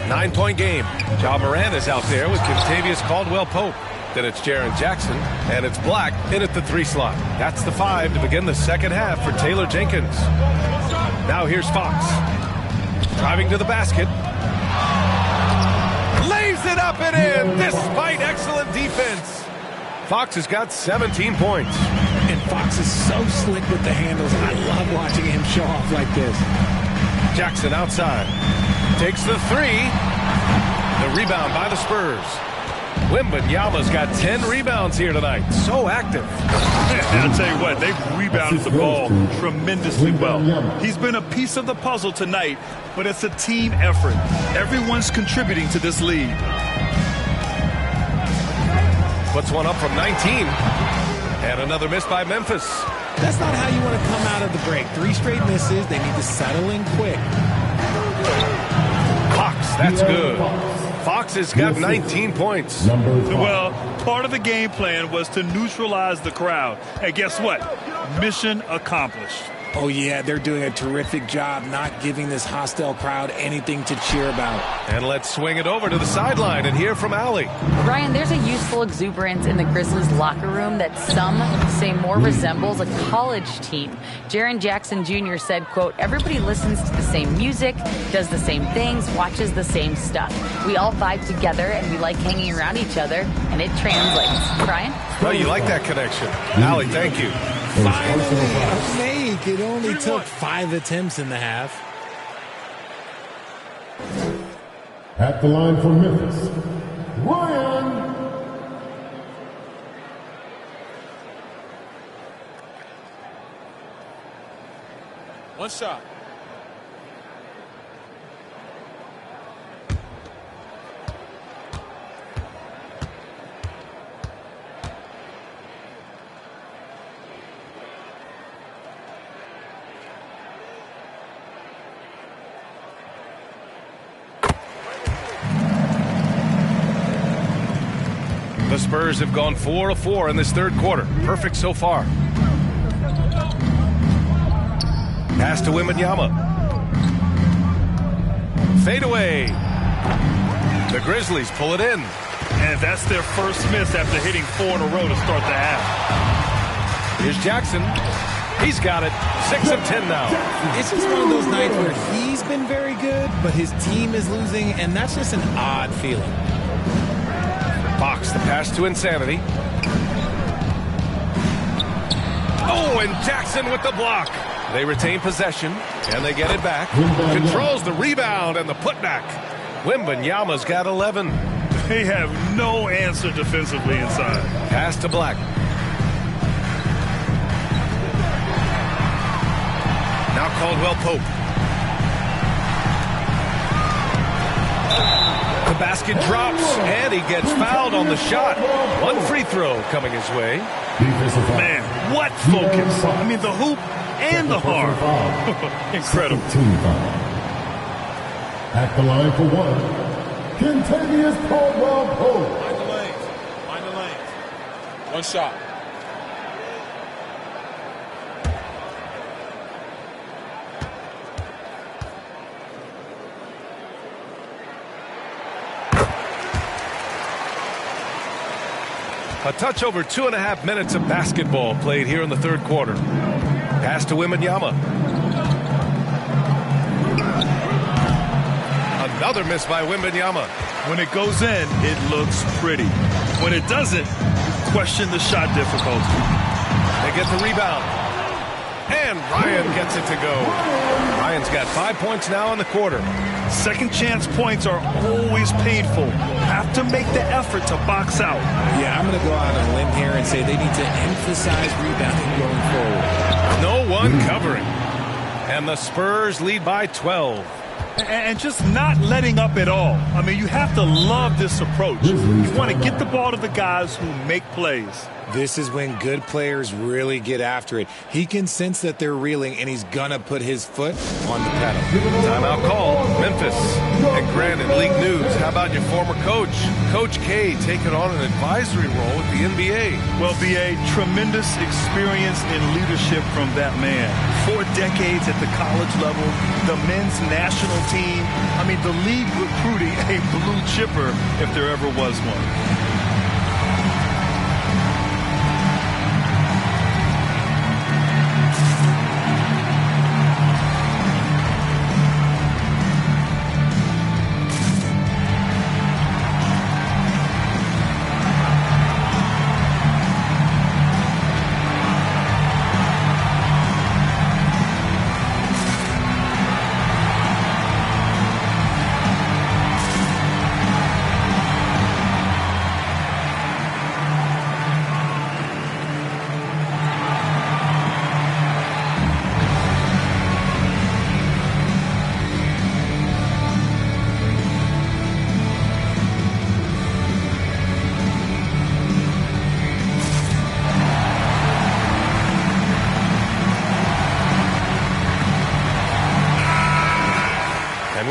9-point game. Ja Morant is out there with Kentavious Caldwell Pope. Then it's Jaren Jackson, and it's Black in at the 3 slot. That's the 5 to begin the second half for Taylor Jenkins. Now here's Fox. Driving to the basket. Lays it up and in, despite excellent defense. Fox has got 17 points. And Fox is so slick with the handles. I love watching him show off like this. Jackson outside. Takes the 3. The rebound by the Spurs. Wembanyama's got 10 rebounds here tonight. So active. I'll tell you what, they've rebounded the ball tremendously well. He's been a piece of the puzzle tonight, but it's a team effort. Everyone's contributing to this lead. Puts one up from 19. And another miss by Memphis. That's not how you want to come out of the break. 3 straight misses. They need to settle in quick. Fox, that's good. Fox has got 19 points. Well, part of the game plan was to neutralize the crowd. And guess what? Mission accomplished. Oh, yeah, they're doing a terrific job not giving this hostile crowd anything to cheer about. And let's swing it over to the sideline and hear from Allie. Ryan, there's a youthful exuberance in the Grizzlies locker room that some say more resembles a college team. Jaren Jackson Jr. said, quote, everybody listens to the same music, does the same things, watches the same stuff. We all vibe together and we like hanging around each other, and it translates. Brian? Oh, you like that connection. Allie, thank you. Finally, a make. It only took 5 attempts in the half. At the line for Memphis, Ryan. One shot. The Spurs have gone 4 of 4 in this third quarter. Perfect so far. Pass to Wembanyama. Fade away. The Grizzlies pull it in. And that's their first miss after hitting 4 in a row to start the half. Here's Jackson. He's got it. 6 of 10 now. It's just one of those nights where he's been very good, but his team is losing, and that's just an odd feeling. Fox, the pass to Insanity. Oh, and Jackson with the block. They retain possession, and they get it back. Controls the rebound and the putback. Wembanyama's got 11. They have no answer defensively inside. Pass to Black. Now Caldwell Pope. The basket drops, and he gets fouled on the shot. One free throw coming his way. Man, what focus. I mean, the hoop and the harm. Incredible. At the line for 1, Kentavious Caldwell Pope. Mind the lanes. Mind the lanes. One shot. A touch over 2.5 minutes of basketball played here in the third quarter. Pass to Wembanyama. Another miss by Wembanyama. When it goes in, it looks pretty. When it doesn't, question the shot difficulty. They get the rebound. And Ryan gets it to go. Ryan's got 5 points now in the quarter. Second chance points are always painful. Have to make the effort to box out. Yeah, I'm going to go out on a limb here and say they need to emphasize rebounding going forward. No one covering. And the Spurs lead by 12. And just not letting up at all. I mean, you have to love this approach. You want to get the ball to the guys who make plays. This is when good players really get after it. He can sense that they're reeling, and he's going to put his foot on the pedal. Timeout call. Memphis. And Grant, League News, how about your former coach? Coach K taking on an advisory role with the NBA. Well, BA, tremendous experience and leadership from that man. 4 decades at the college level, the men's national team. I mean, the league recruiting a blue chipper if there ever was one.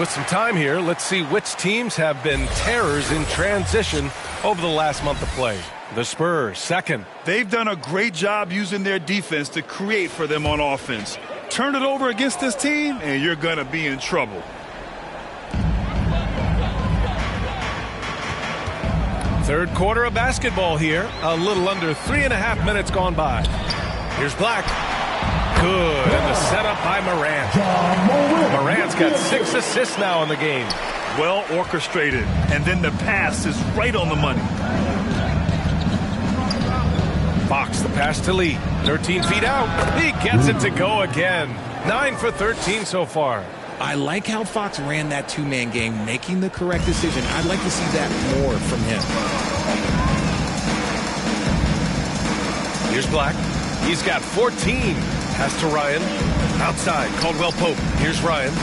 With some time here, let's see which teams have been terrors in transition over the last month of play. The Spurs, second. They've done a great job using their defense to create for them on offense. Turn it over against this team, and you're going to be in trouble. Third quarter of basketball here. A little under 3.5 minutes gone by. Here's Black. Good. And the setup by Morant. Morant's got 6 assists now in the game. Well orchestrated. And then the pass is right on the money. Fox, the pass to Lee. 13 feet out. He gets it to go again. 9 for 13 so far. I like how Fox ran that two-man game, making the correct decision. I'd like to see that more from him. Here's Black. He's got 14. Pass to Ryan. Outside, Caldwell Pope. Here's Ryan.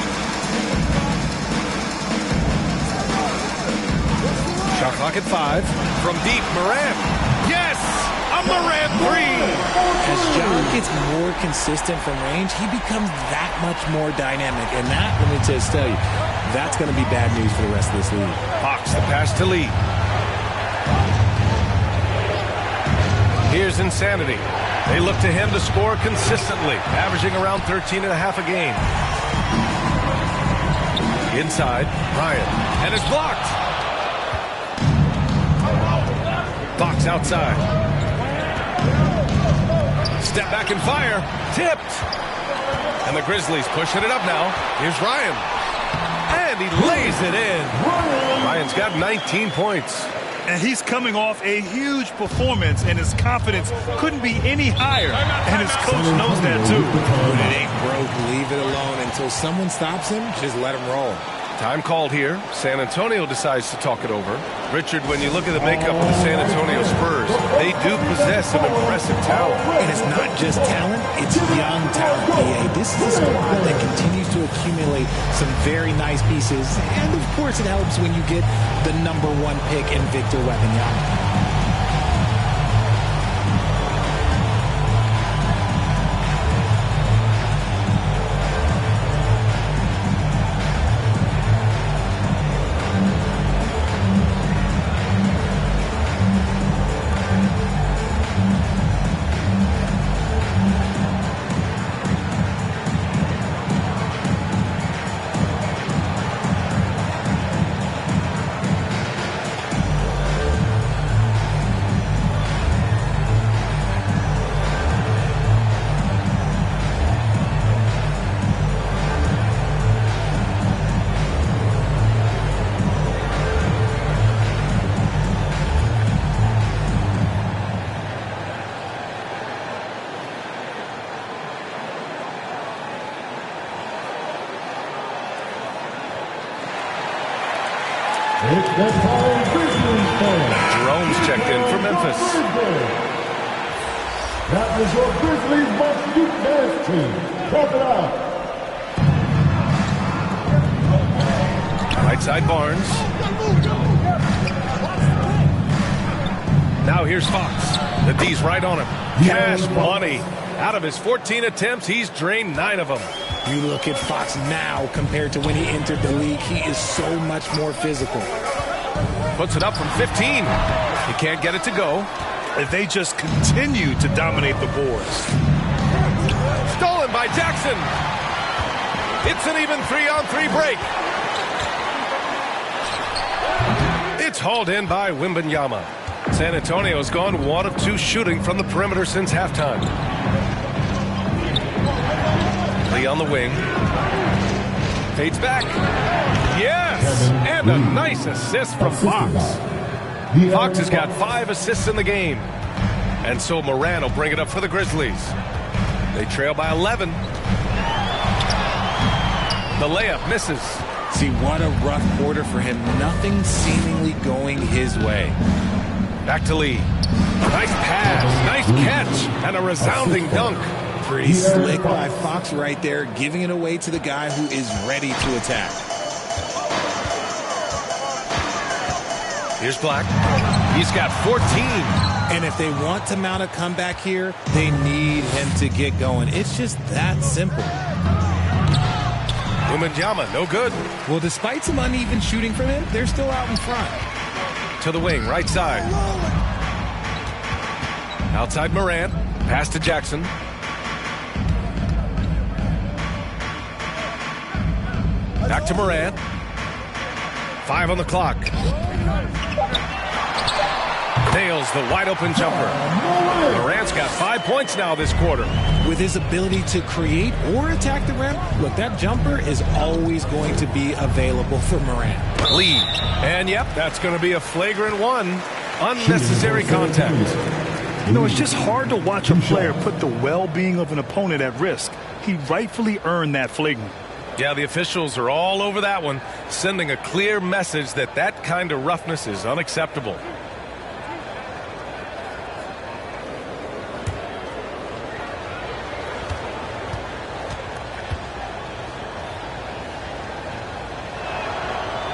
Shot clock at 5. From deep, Morant. Yes! A Morant 3! As John gets more consistent from range, he becomes that much more dynamic. And that, let me just tell you, that's going to be bad news for the rest of this league. Fox, the pass to Lee. Here's Insanity. They look to him to score consistently, averaging around 13.5 a game. Inside, Ryan. And it's blocked. Fox outside. Step back and fire. Tipped. And the Grizzlies pushing it up now. Here's Ryan. And he lays it in. Ryan's got 19 points. And he's coming off a huge performance, and his confidence couldn't be any higher. And his coach knows that, too. When it ain't broke, leave it alone. Until someone stops him, just let him roll. Time called here. San Antonio decides to talk it over. Richard, when you look at the makeup of the San Antonio Spurs, they do possess some impressive talent. And it's not just talent, it's young talent, PA. This is a squad that continues to accumulate some very nice pieces. And, of course, it helps when you get the #1 pick in Victor Wembanyama. Jerome's checked in for Memphis. That was your Grizzlies must beat dance team. Check it out. Right side Barnes. Now here's Fox. The D's right on him. Cash money. Out of his 14 attempts, he's drained 9 of them. You look at Fox now compared to when he entered the league, he is so much more physical. Puts it up from 15. He can't get it to go. And they just continue to dominate the boards. Stolen by Jackson. It's an even 3-on-3 break. It's hauled in by Wembanyama. San Antonio's gone 1 of 2 shooting from the perimeter since halftime. Lee on the wing. Fades back. Yes! And a nice assist from Fox. Fox has got 5 assists in the game. And so Morant will bring it up for the Grizzlies. They trail by 11. The layup misses. See, what a rough quarter for him. Nothing seemingly going his way. Back to Lee. Nice pass, nice catch, and a resounding dunk. Pretty slick by Fox right there, giving it away to the guy who is ready to attack. Here's Black. He's got 14. And if they want to mount a comeback here, they need him to get going. It's just that simple. Wembanyama, no good. Well, despite some uneven shooting from him, they're still out in front. To the wing, right side. Outside Morant. Pass to Jackson. Back to Morant. 5 on the clock. Nails the wide-open jumper. Morant's got 5 points now this quarter. With his ability to create or attack the rim, look, that jumper is always going to be available for Morant. Lead. And, yep, that's going to be a flagrant one. Unnecessary contact. You know, it's just hard to watch a player put the well-being of an opponent at risk. He rightfully earned that flagrant. Yeah, the officials are all over that one, sending a clear message that that kind of roughness is unacceptable.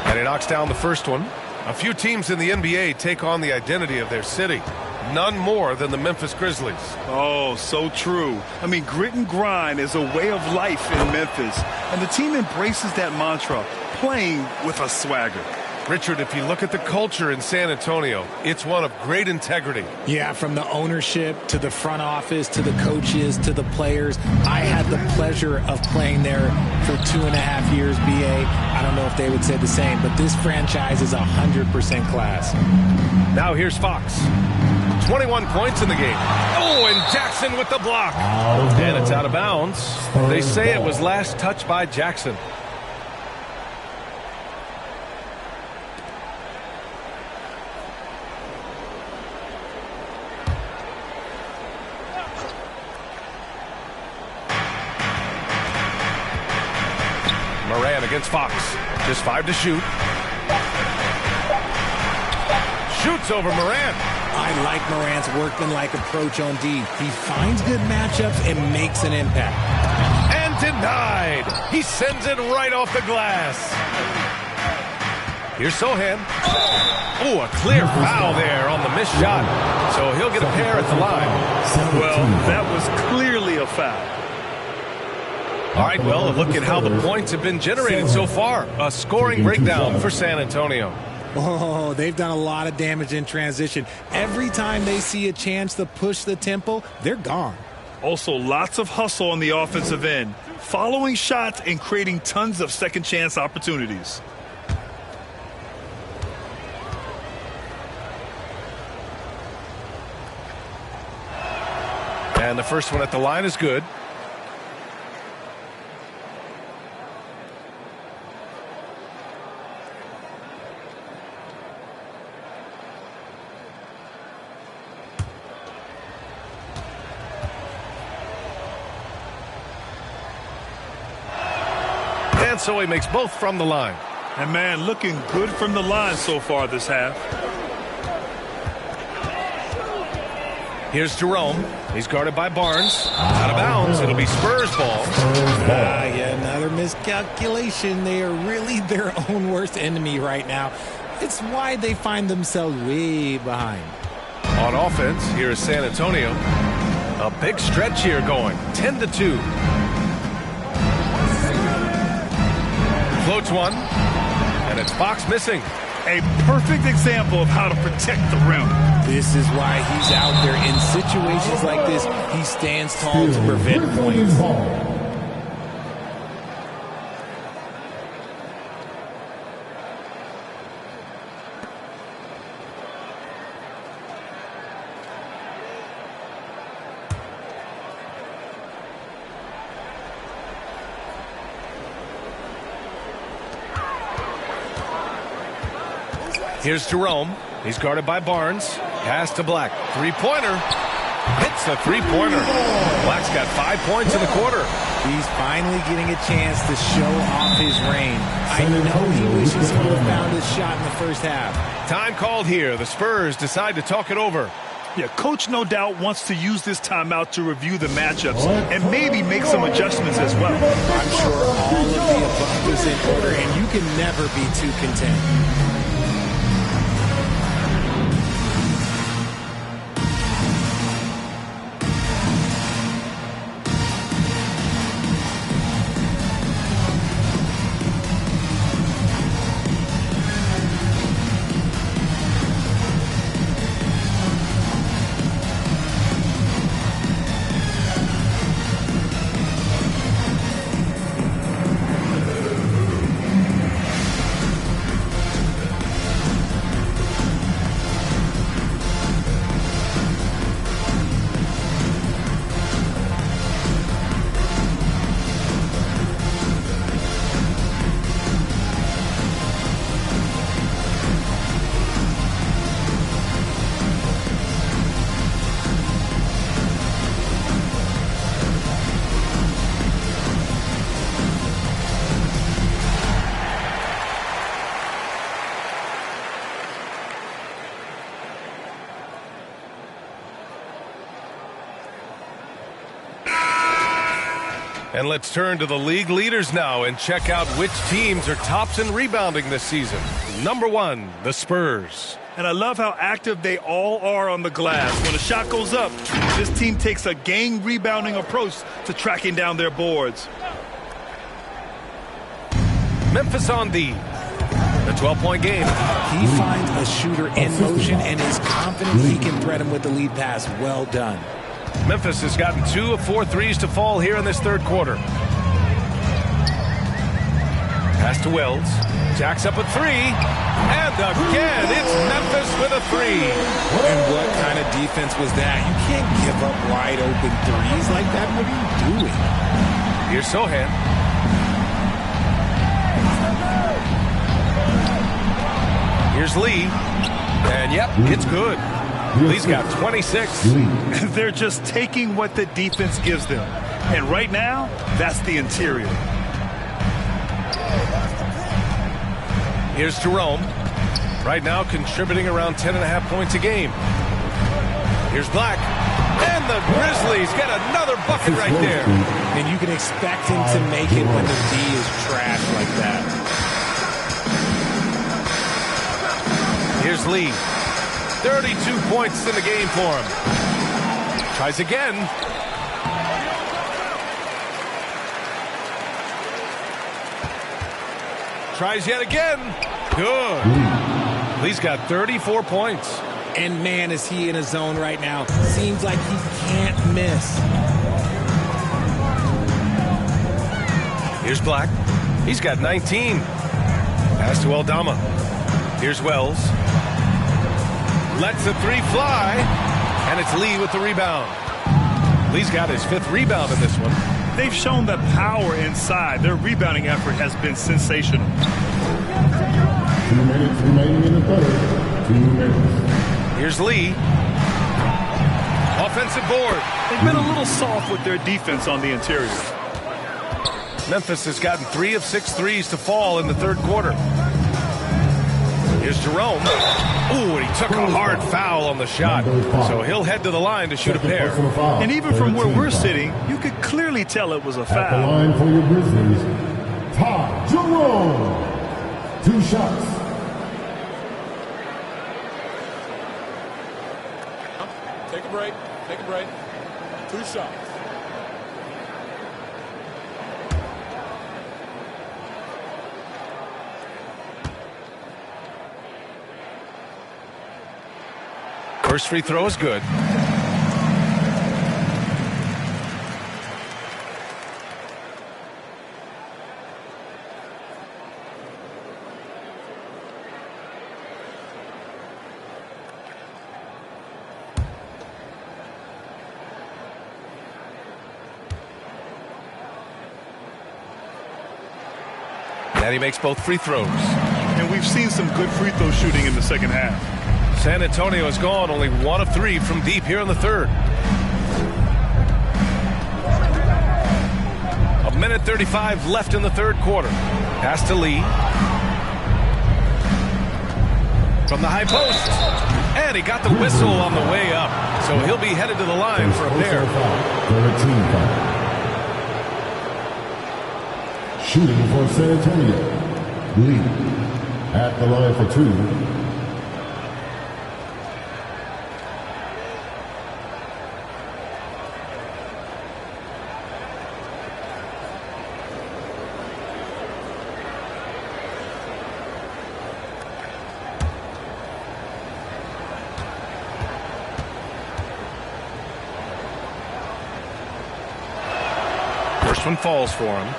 And he knocks down the first one. A few teams in the NBA take on the identity of their city. None more than the Memphis Grizzlies. Oh, so true. I mean, grit and grind is a way of life in Memphis. And the team embraces that mantra, playing with a swagger. Richard, if you look at the culture in San Antonio, it's one of great integrity. Yeah, from the ownership to the front office to the coaches to the players. I had the pleasure of playing there for 2.5 years, BA. I don't know if they would say the same, but this franchise is 100% class. Now here's Fox. 21 points in the game. Oh, and Jackson with the block. And it's out of bounds. They say it was last touched by Jackson. Morant against Fox. Just 5 to shoot. Shoots over Morant. I like Morant's workmanlike approach on D. He finds good matchups and makes an impact. And denied. He sends it right off the glass. Here's Sohan. Oh, a clear foul there on the missed shot. So he'll get a pair at the line. Well, that was clearly a foul. All right, well, look at how the points have been generated so far. A scoring breakdown for San Antonio. Oh, they've done a lot of damage in transition. Every time they see a chance to push the tempo, they're gone. Also, lots of hustle on the offensive end, following shots and creating tons of second chance opportunities. And the first one at the line is good. And so he makes both from the line. And, man, looking good from the line so far this half. Here's Jerome. He's guarded by Barnes. Out of bounds. It'll be Spurs ball. Yeah, another miscalculation. They are really their own worst enemy right now. It's why they find themselves way behind. On offense, here is San Antonio. A big stretch here going. 10-2. Floats one, and it's Fox missing. A perfect example of how to protect the rim. This is why he's out there in situations like this. He stands tall to prevent points. Here's Jerome. He's guarded by Barnes. Pass to Black. Three-pointer. Hits the three-pointer. Black's got 5 points in the quarter. He's finally getting a chance to show off his reign. I know he wishes he would have found his shot in the first half. Time called here. The Spurs decide to talk it over. Yeah, coach no doubt wants to use this timeout to review the matchups and maybe make some adjustments as well. I'm sure all of the above is in order, and you can never be too content. And let's turn to the league leaders now and check out which teams are tops in rebounding this season. Number 1, the Spurs. And I love how active they all are on the glass. When a shot goes up, this team takes a game rebounding approach to tracking down their boards. Memphis on D. The 12-point game. He finds a shooter in motion and is confident he can thread him with the lead pass. Well done. Memphis has gotten 2 of 4 threes to fall here in this third quarter. Pass to Wells. Jacks up a 3. And again, it's Memphis with a 3. And what kind of defense was that? You can't give up wide open threes like that. What are you doing? Here's Sohan. Here's Lee. And yep, it's good. Lee's got 26. They're just taking what the defense gives them. And right now, that's the interior. Here's Jerome. Right now contributing around 10.5 points a game. Here's Black. And the Grizzlies get another bucket right there. And you can expect him to make it when the D is trash like that. Here's Lee. 32 points in the game for him. Tries again. Tries yet again. Good. Lee's got 34 points. And man, is he in a zone right now. Seems like he can't miss. Here's Black. He's got 19. Pass to Aldama. Here's Wells. Lets the 3 fly. And it's Lee with the rebound. Lee's got his 5th rebound in this one. They've shown the power inside. Their rebounding effort has been sensational. 2 minutes remaining in the third. 2 minutes. Here's Lee. Offensive board. They've been a little soft with their defense on the interior. Memphis has gotten 3 of 6 threes to fall in the third quarter. Here's Jerome. Ooh, and he took a hard foul on the shot. So he'll head to the line to shoot a pair. And even from where we're sitting, you could clearly tell it was a foul. At the line for your Grizzlies, Ty Jerome. 2 shots. Take a break. Take a break. 2 shots. First free throw is good. And he makes both free throws. And we've seen some good free throw shooting in the second half. San Antonio has gone only 1 of 3 from deep here in the third. 1:35 left in the third quarter. Pass to Lee. From the high post. And he got the whistle on the way up. So he'll be headed to the line for a pair. 13 foul. Shooting for San Antonio. Lee at the line for 2. First one falls for him.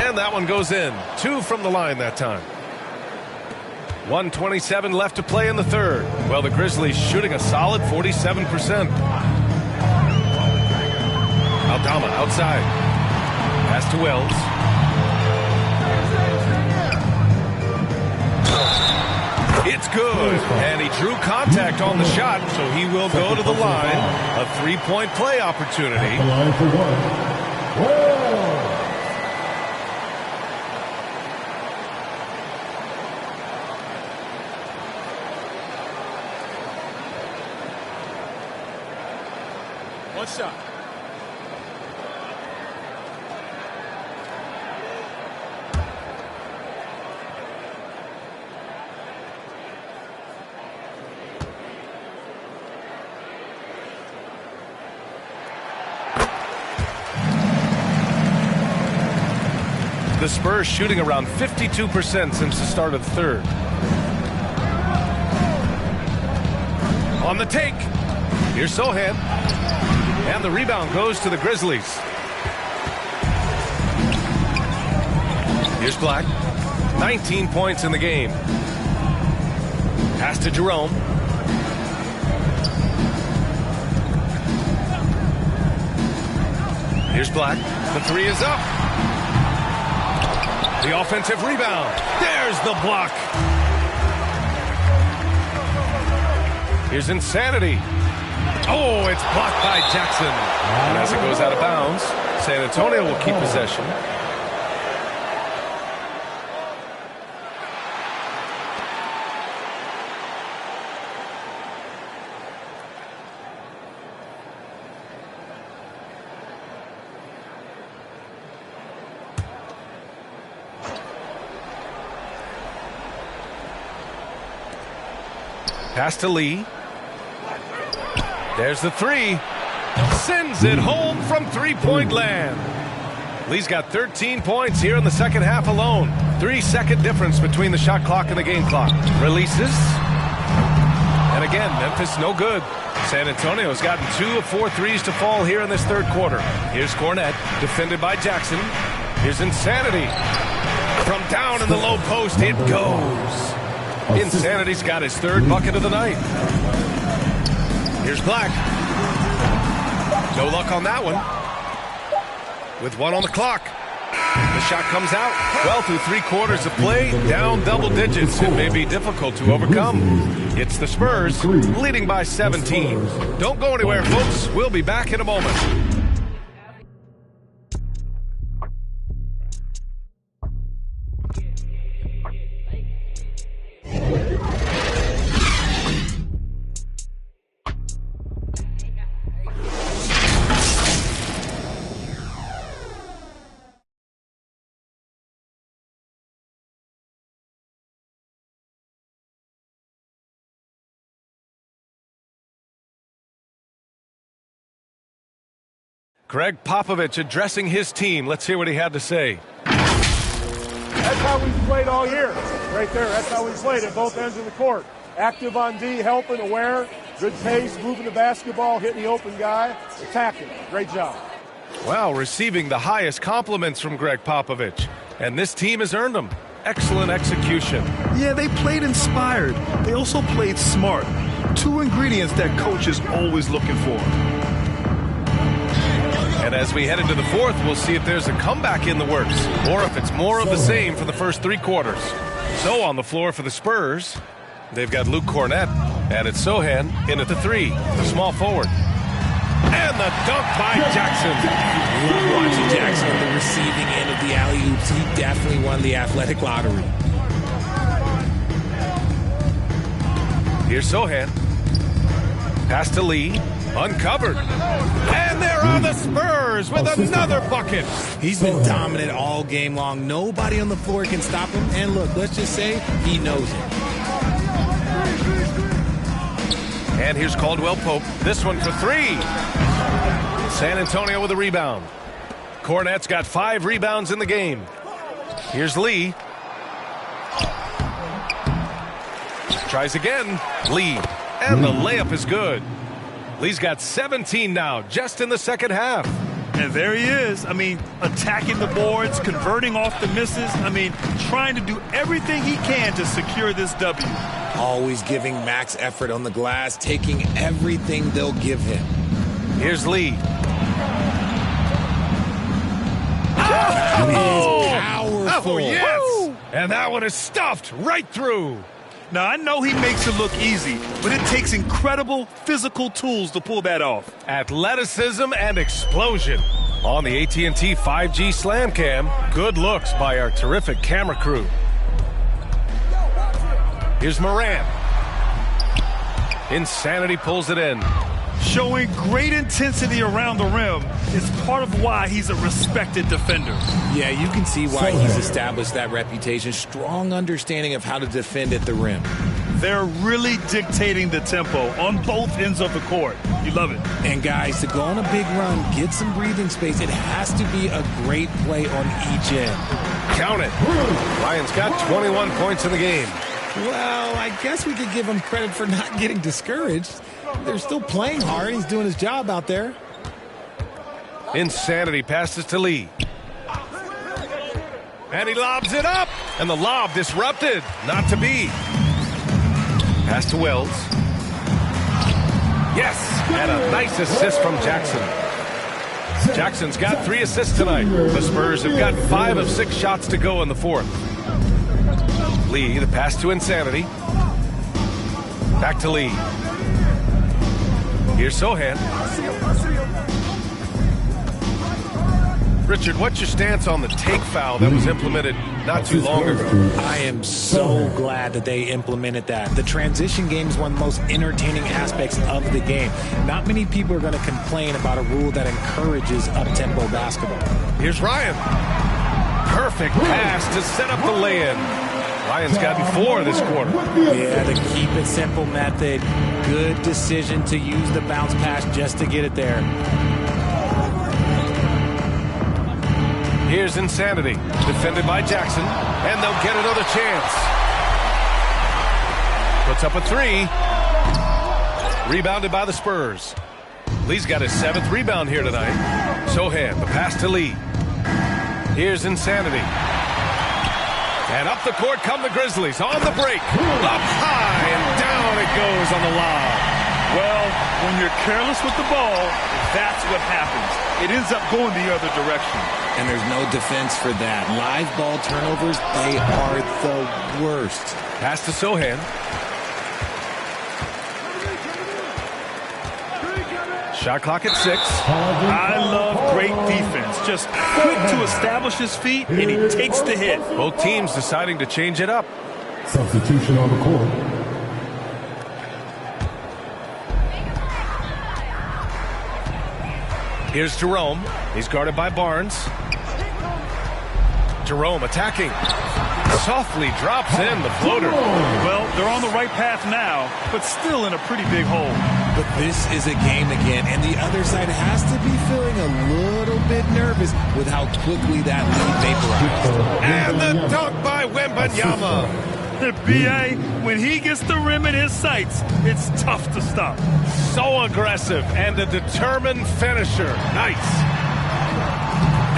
And that one goes in. 2 from the line that time. 1:27 left to play in the third. Well, the Grizzlies shooting a solid 47%. Aldama outside. Pass to Wells. It's good. And he drew contact on the shot, so he will go to the line. A three-point play opportunity. At the line for one. Whoa! One shot. The Spurs shooting around 52% since the start of the third. On the take. Here's Sohan. And the rebound goes to the Grizzlies. Here's Black. 19 points in the game. Pass to Jerome. Here's Black. The three is up. The offensive rebound. There's the block. Here's Insanity. Oh, it's blocked by Jackson. And as it goes out of bounds, San Antonio will keep possession. Pass to Lee. There's the three. Sends it home from three-point land. Lee's got 13 points here in the second half alone. 3-second difference between the shot clock and the game clock. Releases. And again, Memphis no good. San Antonio's gotten 2 of 4 threes to fall here in this third quarter. Here's Cornette, defended by Jackson. Here's Insanity. From down in the low post, it goes. Insanity's got his third bucket of the night. Here's Black. No luck on that one. With one on the clock. The shot comes out. Well, through 3 quarters of play, down double digits. It may be difficult to overcome. It's the Spurs leading by 17. Don't go anywhere, folks. We'll be back in a moment. Greg Popovich addressing his team. Let's hear what he had to say. That's how we've played all year. Right there, that's how we played at both ends of the court. Active on D, helping, aware, good pace, moving the basketball, hitting the open guy, attacking. Great job. Well, receiving the highest compliments from Greg Popovich. And this team has earned them. Excellent execution. Yeah, they played inspired. They also played smart. 2 ingredients that coach is always looking for. And as we head into the fourth, we'll see if there's a comeback in the works or if it's more of the same for the first 3 quarters. So on the floor for the Spurs, they've got Luke Cornette, and it's Sohan in at the 3, the small forward. And the dunk by Jackson. Love watching Jackson on the receiving end of the alley-oops. He definitely won the athletic lottery. Here's Sohan. Pass to Lee. Uncovered. And they're on the Spurs with another bucket. He's been dominant all game long. Nobody on the floor can stop him. And look, let's just say he knows it. And here's Caldwell Pope. This one for 3. San Antonio with a rebound. Cornette's got 5 rebounds in the game. Here's Lee. Tries again. Lee. And the layup is good. Lee's got 17 now, just in the second half. And there he is. I mean, attacking the boards, converting off the misses. I mean, trying to do everything he can to secure this W. Always giving max effort on the glass, taking everything they'll give him. Here's Lee. That is powerful. Oh, yes! And that one is stuffed right through. Now, I know he makes it look easy, but it takes incredible physical tools to pull that off. Athleticism and explosion. On the AT&T 5G Slam Cam, good looks by our terrific camera crew. Here's Morant. Insanity pulls it in. Showing great intensity around the rim is part of why he's a respected defender. Yeah, you can see why he's established that reputation. Strong understanding of how to defend at the rim. They're really dictating the tempo on both ends of the court. You love it. And guys, to go on a big run, get some breathing space, it has to be a great play on each end. Count it. Ryan's got 21 points in the game. Well, I guess we could give him credit for not getting discouraged. They're still playing hard. He's doing his job out there. Insanity passes to Lee. And he lobs it up. And the lob disrupted. Not to be. Pass to Wells. Yes. And a nice assist from Jackson. Jackson's got 3 assists tonight. The Spurs have got 5 of 6 shots to go in the fourth. Lee, the pass to Insanity. Back to Lee. Here's Sohan. Richard, what's your stance on the take foul that was implemented not too long ago? I am so glad that they implemented that. The transition game is one of the most entertaining aspects of the game. Not many people are going to complain about a rule that encourages up-tempo basketball. Here's Ryan. Perfect pass to set up the lay-in. Ryan's gotten 4 this quarter. Yeah, the keep it simple method. Good decision to use the bounce pass just to get it there. Here's Insanity, defended by Jackson, and they'll get another chance. Puts up a 3. Rebounded by the Spurs. Lee's got his 7th rebound here tonight. Sohan, the pass to Lee. Here's Insanity. And up the court come the Grizzlies on the break. Up high and down it goes on the lob. Well, when you're careless with the ball, that's what happens. It ends up going the other direction. And there's no defense for that. Live ball turnovers, they are the worst. Pass to Sohan. Shot clock at 6. I love great defense. Just quick to establish his feet, and he takes the hit. Both teams deciding to change it up. Substitution on the court. Here's Jerome. He's guarded by Barnes. Jerome attacking. Softly drops in the floater. Well, they're on the right path now, but still in a pretty big hole. But this is a game again, and the other side has to be feeling a little bit nervous with how quickly that lead vaporized. And the dunk by Wembanyama. B.A., when he gets the rim in his sights, it's tough to stop. So aggressive and a determined finisher. Nice.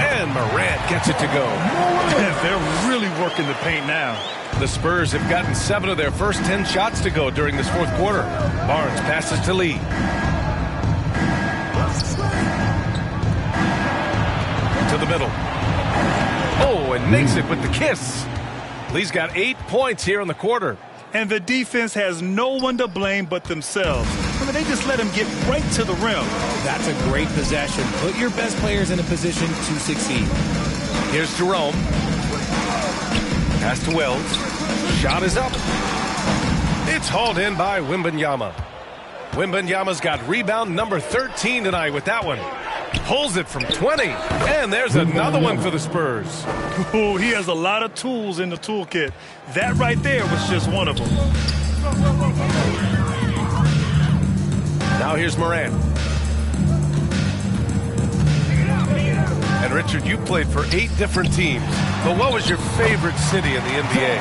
And Morant gets it to go. They're really working the paint now. The Spurs have gotten 7 of their first 10 shots to go during this fourth quarter. Barnes passes to Lee. To the middle. Oh, and makes it with the kiss. Lee's got 8 points here in the quarter. And the defense has no one to blame but themselves. I mean, they just let him get right to the rim. That's a great possession. Put your best players in a position to succeed. Here's Jerome. Pass to Wells. Shot is up. It's hauled in by Wembanyama. Wembanyama's got rebound number 13 tonight with that one. Pulls it from 20. And there's another one for the Spurs. Oh, he has a lot of tools in the toolkit. That right there was just one of them. Now here's Morant. And Richard, you played for 8 different teams. But what was your favorite city in the NBA?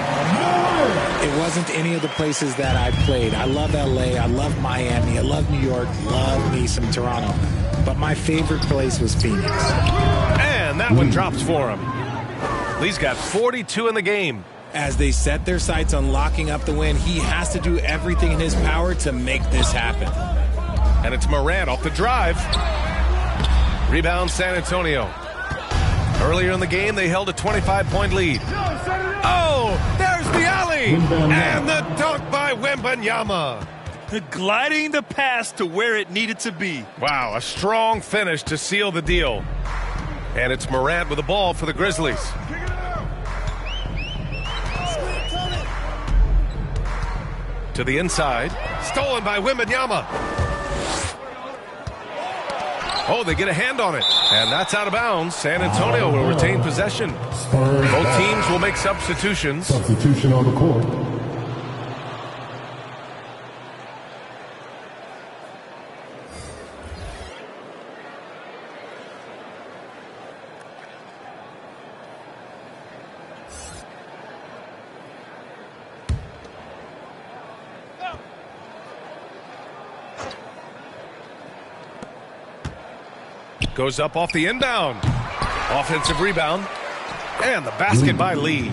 It wasn't any of the places that I played. I love LA. I love Miami. I love New York. Love me some Toronto. But my favorite place was Phoenix. And that one drops for him. Lee's got 42 in the game. As they set their sights on locking up the win, he has to do everything in his power to make this happen. And it's Morant off the drive. Rebound San Antonio. Earlier in the game, they held a 25-point lead. Oh, there's the alley. three. And the dunk by Wembanyama. Gliding the pass to where it needed to be. Wow, a strong finish to seal the deal. And it's Morant with the ball for the Grizzlies. To the inside. Stolen by Wembanyama. Oh, they get a hand on it. And that's out of bounds. San Antonio will retain possession. Both teams will make substitutions. Substitution on the court. Goes up off the inbound. Offensive rebound. And the basket by Lee.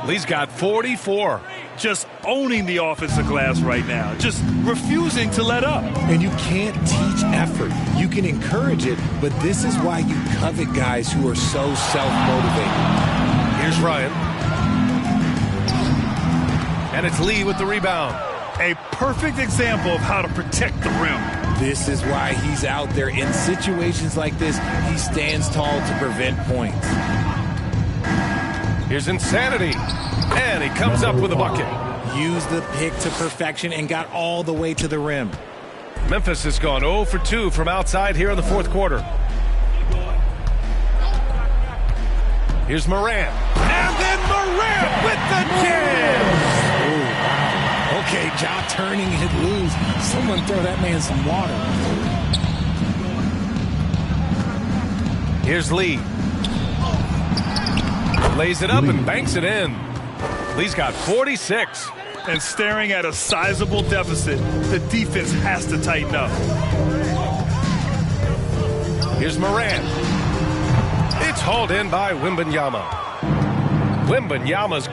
Lee's got 44. Just owning the offensive glass right now. Just refusing to let up. And you can't teach effort. You can encourage it, but this is why you covet guys who are so self-motivated. Here's Ryan. And it's Lee with the rebound. A perfect example of how to protect the rim. This is why he's out there. In situations like this, he stands tall to prevent points. Here's Insanity. And he comes up with a bucket. Used the pick to perfection and got all the way to the rim. Memphis has gone 0 for 2 from outside here in the fourth quarter. Here's Morant. And then Morant with the jam. Okay, Ja turning it loose. Someone throw that man some water. Here's Lee. Lays it up and banks it in. Lee's got 46. And staring at a sizable deficit, the defense has to tighten up. Here's Morant. It's hauled in by Wembanyama. Wembanyama's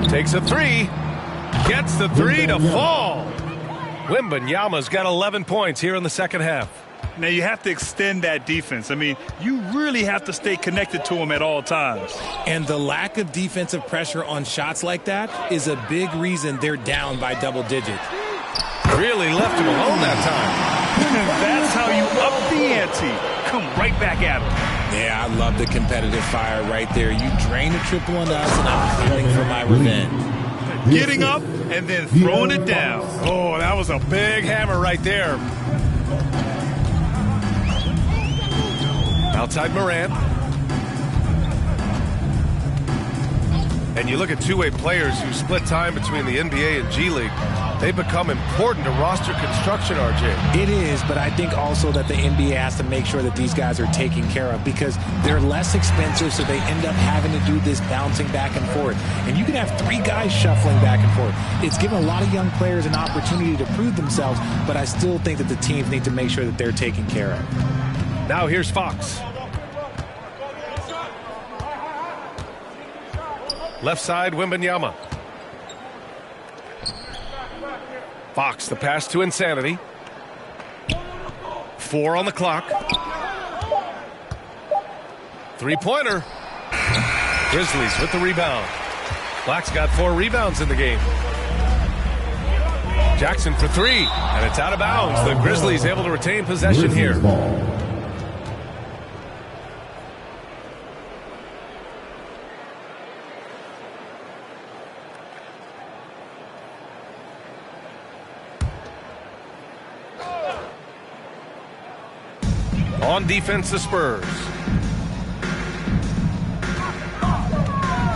takes a three. Gets the three to fall. Wembanyama's got 11 points here in the second half. Now you have to extend that defense. I mean, you really have to stay connected to him at all times. And the lack of defensive pressure on shots like that is a big reason they're down by double digits. Really left him alone that time. And that's how you up the ante. Come right back at him. Yeah, I love the competitive fire right there. You drain a triple on us, and I'm feeling for my revenge. Getting up and then throwing it down. Oh, that was a big hammer right there. Outside Morant. And you look at two-way players who split time between the NBA and G League. They become important to roster construction, RJ. It is, but I think also that the NBA has to make sure that these guys are taken care of because they're less expensive, so they end up having to do this bouncing back and forth. And you can have three guys shuffling back and forth. It's given a lot of young players an opportunity to prove themselves, but I still think that the teams need to make sure that they're taken care of. Now here's Fox. Left side, Wembanyama. Fox, the pass to Insanity. 4 on the clock. Three-pointer. Grizzlies with the rebound. Black's got 4 rebounds in the game. Jackson for 3, and it's out of bounds. The Grizzlies able to retain possession here. On defense, the Spurs.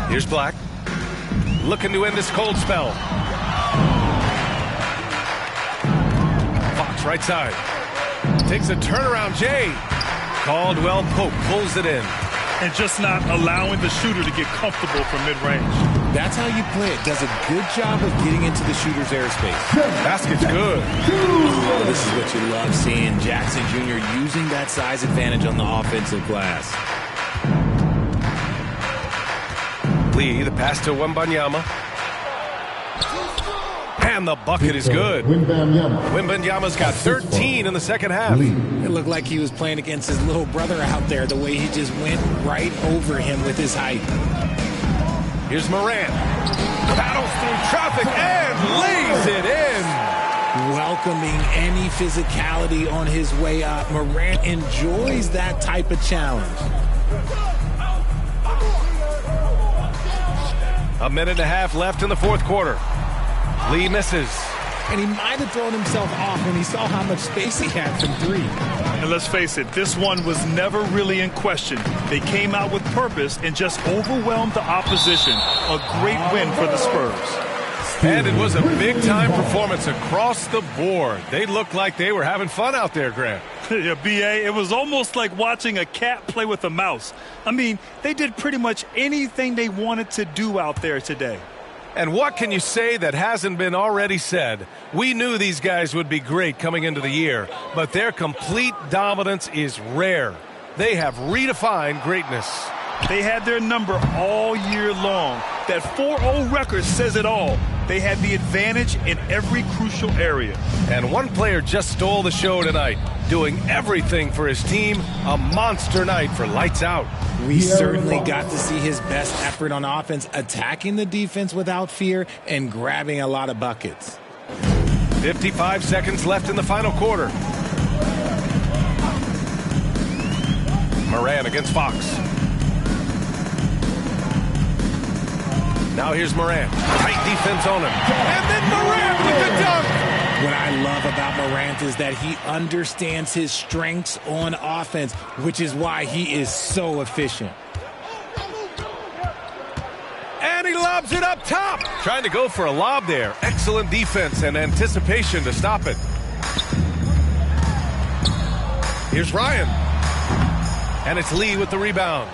Here's Black. Looking to end this cold spell. Fox right side. Takes a turnaround, Jay. Caldwell Pope pulls it in. And just not allowing the shooter to get comfortable from mid-range. That's how you play it. Does a good job of getting into the shooter's airspace. Basket's good. Oh, this is what you love seeing. Jackson Jr. using that size advantage on the offensive glass. Lee, the pass to Wembanyama. And the bucket is good. Wembanyama's got 13 in the second half. It looked like he was playing against his little brother out there, the way he just went right over him with his height. Here's Morant. Battles through traffic and lays it in. Welcoming any physicality on his way up. Morant enjoys that type of challenge. A minute and a half left in the fourth quarter. Lee misses. And he might have thrown himself off when he saw how much space he had from three. And let's face it, this one was never really in question. They came out with purpose and just overwhelmed the opposition. A great win for the Spurs. And it was a big-time performance across the board. They looked like they were having fun out there, Grant. Yeah, B.A., it was almost like watching a cat play with a mouse. I mean, they did pretty much anything they wanted to do out there today. And what can you say that hasn't been already said? We knew these guys would be great coming into the year, but their complete dominance is rare. They have redefined greatness. They had their number all year long. That 4-0 record says it all. They had the advantage in every crucial area. And one player just stole the show tonight, doing everything for his team. A monster night for Lights Out. We certainly got to see his best effort on offense, attacking the defense without fear and grabbing a lot of buckets. 55 seconds left in the final quarter. Morant against Fox. Now here's Morant. Tight defense on him. And then Morant with the dunk. What I love about Morant is that he understands his strengths on offense, which is why he is so efficient. And he lobs it up top. Trying to go for a lob there. Excellent defense and anticipation to stop it. Here's Ryan. And it's Lee with the rebound.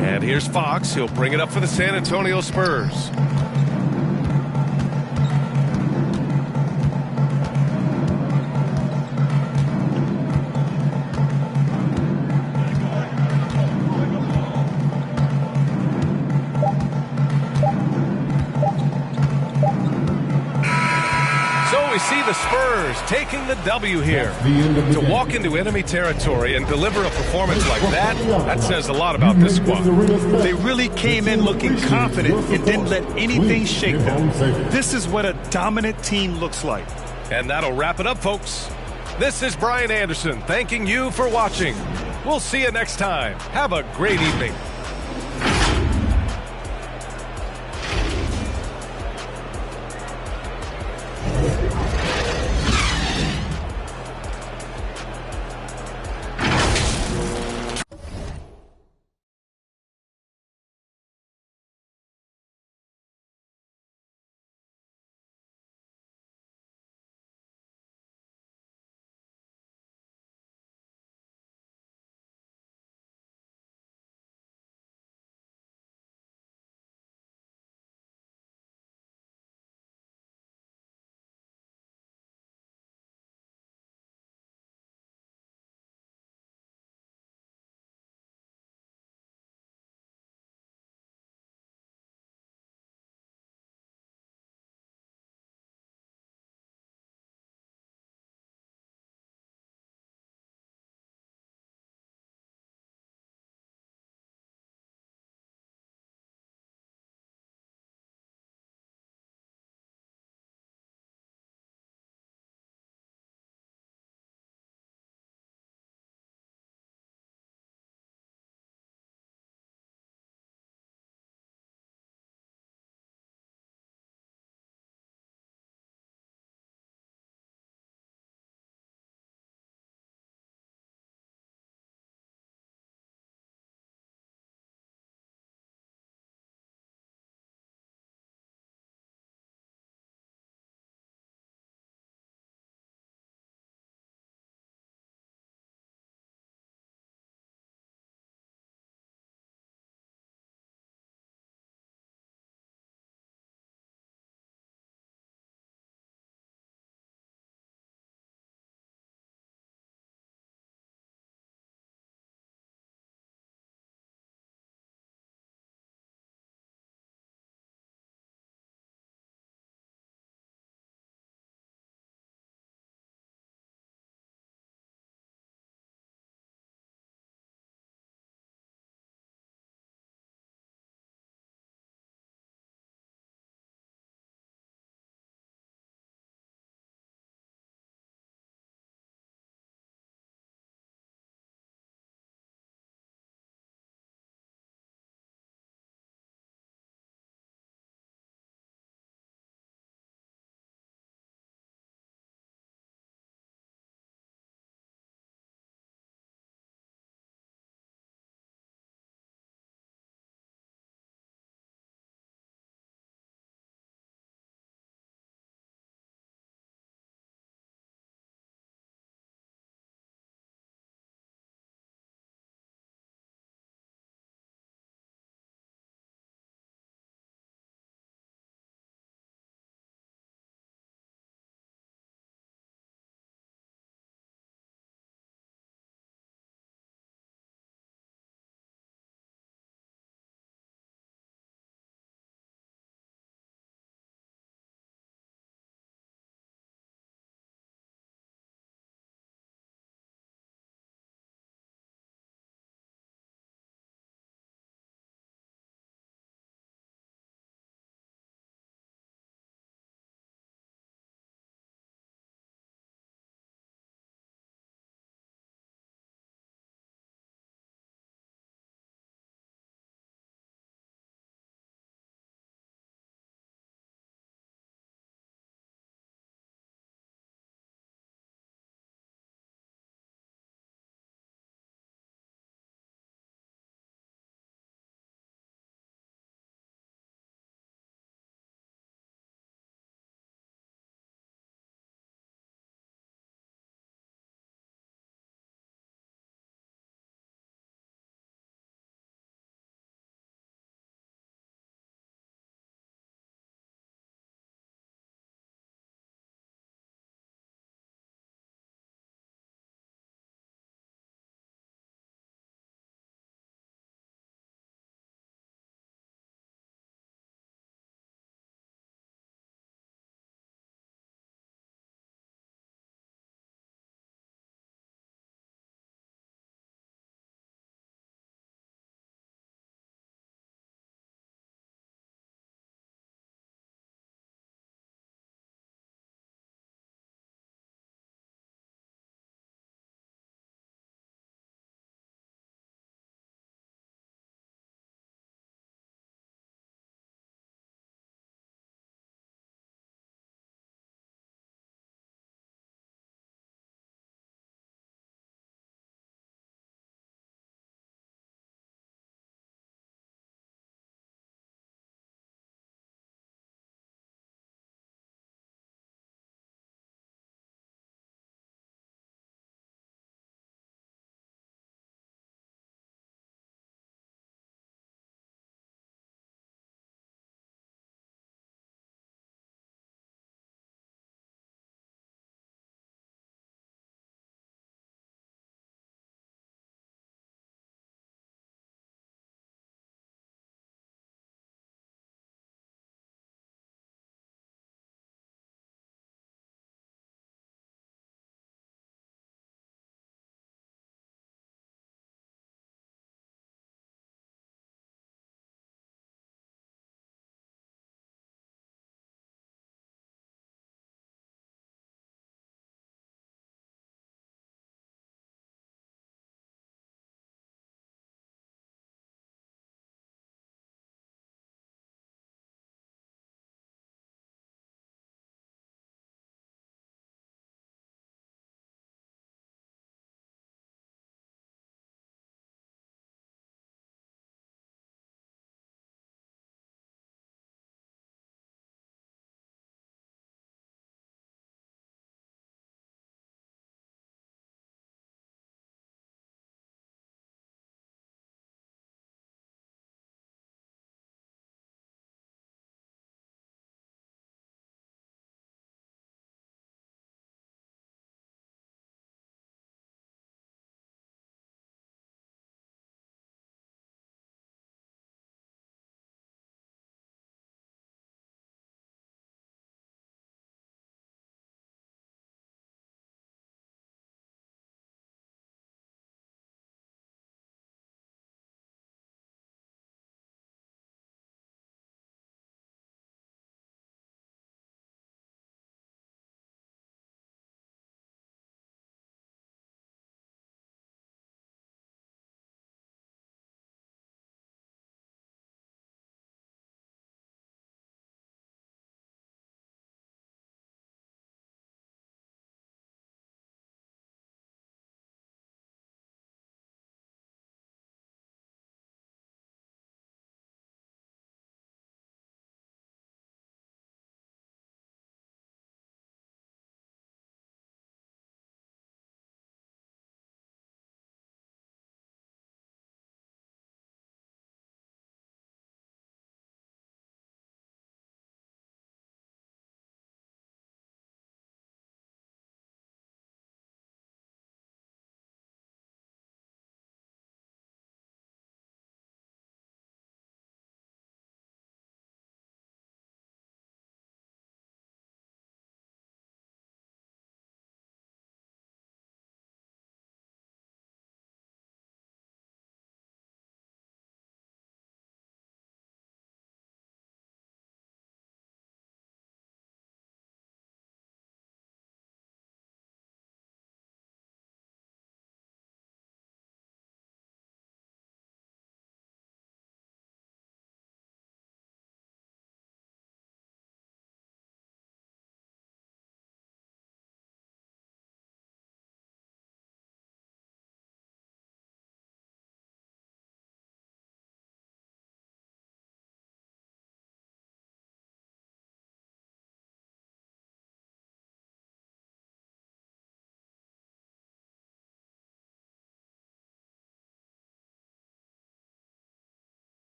And here's Fox. He'll bring it up for the San Antonio Spurs. So we see the Spurs taking the W here. To walk into enemy territory and deliver a performance like that says a lot about this squad. They really came in looking confident and didn't let anything shake them. This is what a dominant team looks like. And that'll wrap it up, folks. This is Brian Anderson thanking you for watching. We'll see you next time. Have a great evening.